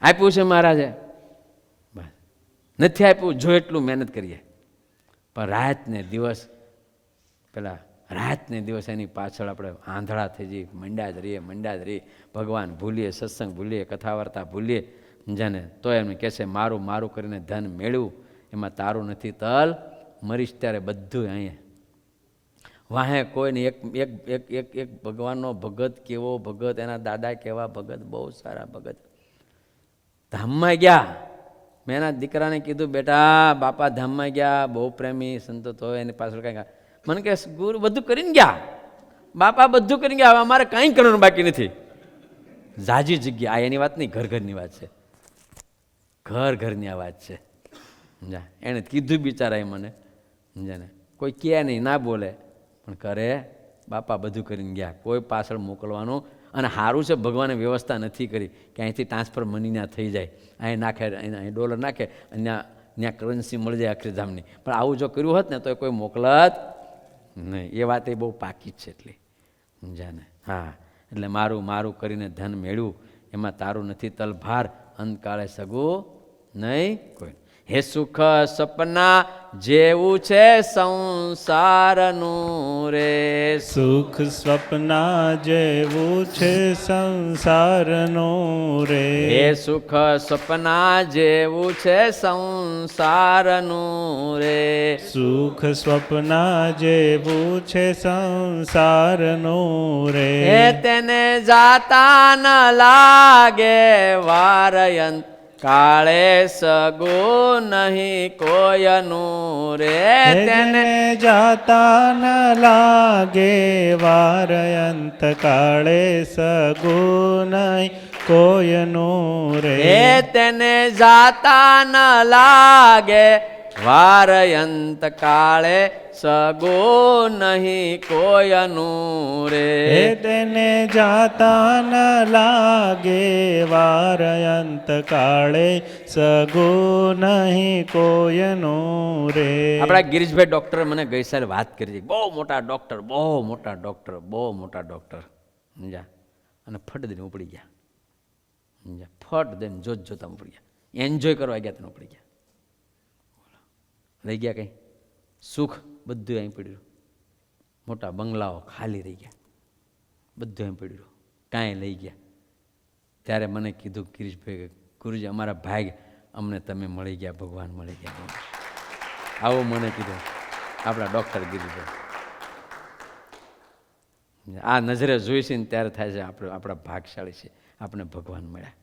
A: આપ્યું છે મહારાજે, બસ. નથી આપ્યું, જો એટલું મહેનત કરીએ. પણ રાત ને દિવસ એની પાછળ આપણે આંધળા થઈ જઈએ, મંડ્યા જ રહીએ. ભગવાન ભૂલીએ, સત્સંગ ભૂલીએ, કથા વાર્તા ભૂલીએ. સમજાને? તો એમને કહેશે મારું મારું કરીને ધન મેળવું, એમાં તારું નથી તલ. મરીશ ત્યારે બધું અહીંયા વાહે કોઈને. એક ભગવાનનો ભગત, કેવો ભગત, એના દાદા કેવા ભગત, બહુ સારા ભગત. ધામમાં ગયા. મેં એના દીકરાને કીધું, બેટા બાપા ધામમાં ગયા, બહુ પ્રેમી સંતો તો એની પાછળ કંઈ. મને કે ગુરુ બધું કરીને ગયા, બાપા બધું કરીને ગયા, હવે અમારે કાંઈ કરવાનું બાકી નથી. ઝાજી જગ્યા. આ એની વાત નહીં, ઘરની વાત છે. ઘરની આ વાત છે. સમજા? એણે કીધું બિચારા એ મને. સમજાને? કોઈ કહે નહીં, ના બોલે, પણ કરે. બાપા બધું કરીને ગયા, કોઈ પાછળ મોકલવાનું. અને સારું છે ભગવાને વ્યવસ્થા નથી કરી કે અહીંથી ટ્રાન્સફર મની ના થઈ જાય. અહીં નાખે, અહીં ડોલર નાખે, ત્યાં કરન્સી મળી જાય અક્ષરધામની. પણ આવું જો કર્યું હોત ને તો કોઈ મોકલત નહીં. એ વાત એ બહુ પાકી જ છે. એટલી સમજાને? હા, એટલે મારું કરીને ધન મેળવું, એમાં તારું નથી તલભાર, અંતકાળે સગું નહીં કોઈ. હે સુખ સપના જેવું છે સંસારનું રે,
B: સુખ સ્વપ્ના જેવું છે સંસારનું રે.
A: હે સુખ સપના જેવું છે સંસારનું રે,
B: સુખ સ્વપ્ના જેવું છે સંસારનું રે.
A: હે તેને જાતા ન લાગે વારયંત કાળે સગું નહીં કોયનું રે,
B: તેને જાતા ન લાગે વારયંત કાળે સગું નહીં કોયનું રે.
A: હે તેને જાતા ન લાગે વારયંત કાળે સગું નહીં કોયનું રે.
B: હે તેને જાતા ન લાગે વારયંત કાળે સગું નહીં કોયનું રે.
A: આપણા ગિરીશભાઈ ડૉક્ટર મને ગઈ સાલ વાત કરી હતી. બહુ મોટા ડૉક્ટર સમજ્યા? અને ફટ દઈને ઉપડી ગયા. સમજ્યા? ફટ દઈને જોતા ઉપડી ગયા. એન્જોય કરવા ગયા તેને ઉપડી ગયા. રહી ગયા કંઈ સુખ? બધું અહીં પડ્યું. મોટા બંગલાઓ ખાલી રહી ગયા, બધું અહીં પડ્યું, કાંઈ લઈ ગયા. ત્યારે મને કીધું ગિરીશભાઈ, ગુરુજી અમારા ભાઈ, અમને તમે મળી ગયા, ભગવાન મળી ગયા. આવું મને કીધું આપણા ડૉક્ટર ગિરીભાઈ. આ નજરે જોઈશે ને ત્યારે થાય છે આપણા ભાગશાળી છે, આપણે ભગવાન મળ્યા,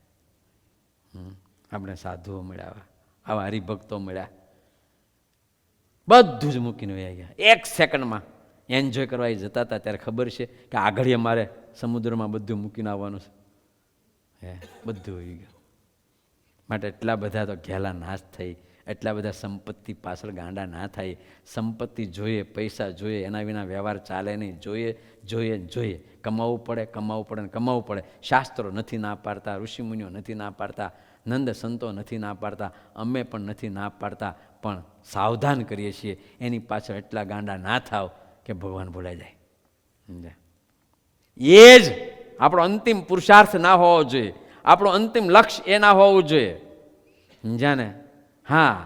A: આપણે સાધુઓ મળ્યા, આવા હરિભક્તો મળ્યા. બધું જ મૂકીને વયા ગયા. 1 સેકન્ડમાં એન્જોય કરવા એ જતા હતા ત્યારે ખબર છે કે આગળ મારે સમુદ્રમાં બધું મૂકીને આવવાનું છે. બધું આવી ગયું. માટે એટલા બધા તો ઘેલા નાશ થઈ, એટલા બધા સંપત્તિ પાછળ ગાંડા ના થાય. સંપત્તિ જોઈએ, પૈસા જોઈએ, એના વિના વ્યવહાર ચાલે નહીં. જોઈએ જોઈએ જોઈએ, કમાવવું પડે, કમાવવું પડે ને કમાવવું પડે. શાસ્ત્રો નથી ના પાડતા, ઋષિમુનિઓ નથી ના પાડતા, નંદ સંતો નથી ના પાડતા, અમે પણ નથી ના પાડતા, પણ સાવધાન કરીએ છીએ એની પાછળ એટલા ગાંડા ના થાવ કે ભગવાન ભૂલાઈ જાય. સમજ્યા? એ જ આપણો અંતિમ પુરુષાર્થ ના હોવો જોઈએ, આપણું અંતિમ લક્ષ્ય એ ના હોવું જોઈએ. સમજ્યા ને? હા,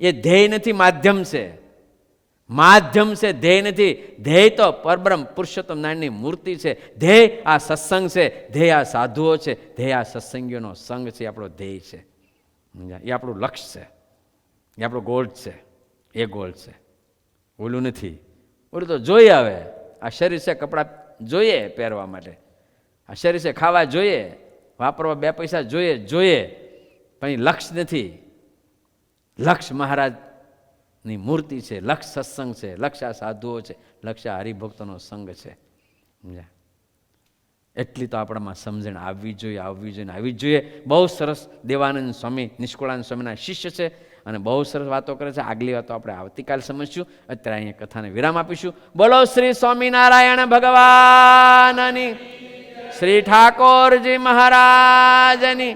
A: એ ધ્યેય નથી, માધ્યમ છે. માધ્યમ છે, ધ્યેય નથી. ધ્યેય તો પરબ્રહ્મ પુરુષોત્તમ નારાયણની મૂર્તિ છે. ધ્યેય આ સત્સંગ છે, ધ્યેય આ સાધુઓ છે, ધ્યેય આ સત્સંગીઓનો સંઘ છે. આપણો ધ્યેય છે. એ આપણું લક્ષ્ય છે, એ આપણો ગોલ છે. એ ગોલ છે, ઓલું નથી. ઓલું તો જોઈએ. હવે આ શરીર છે, કપડાં જોઈએ પહેરવા માટે, આ શરીર છે, ખાવા જોઈએ, વાપરવા 2 પૈસા જોઈએ, પણ એ લક્ષ્ય નથી. લક્ષ્ય મહારાજની મૂર્તિ છે, લક્ષ્ય સત્સંગ છે, લક્ષ્ય આ સાધુઓ છે, લક્ષ્ય હરિભક્તોનો સંઘ છે. સમજ્યા? એટલી તો આપણામાં સમજણ આવવી જોઈએ. બહુ સરસ દેવાનંદ સ્વામી, નિષ્કુળાનંદ સ્વામીના શિષ્ય છે અને બહુ સરસ વાતો કરે છે. આગલી વાતો આપણે આવતીકાલ સમજશું. અત્યારે અહીંયા કથાને વિરામ આપીશું. બોલો શ્રી સ્વામિનારાયણ ભગવાનની, શ્રી ઠાકોરજી મહારાજની,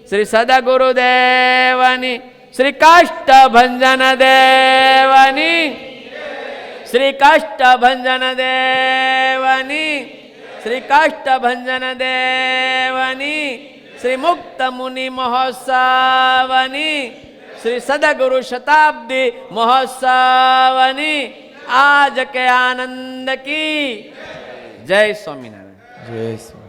A: શ્રી સદગુરુદેવની, શ્રી કાષ્ટભંજન દેવની, શ્રી કાષ્ટભંજન દેવની, શ્રી કાષ્ટભંજન દેવની, શ્રી મુક્ત મુનિ મહોત્સવની, શ્રી સદગુરુ શતાબ્દી મહોત્સવની આજ કે આનંદ કી જય. સ્વામિનારાયણ.
B: જય સ્વામી.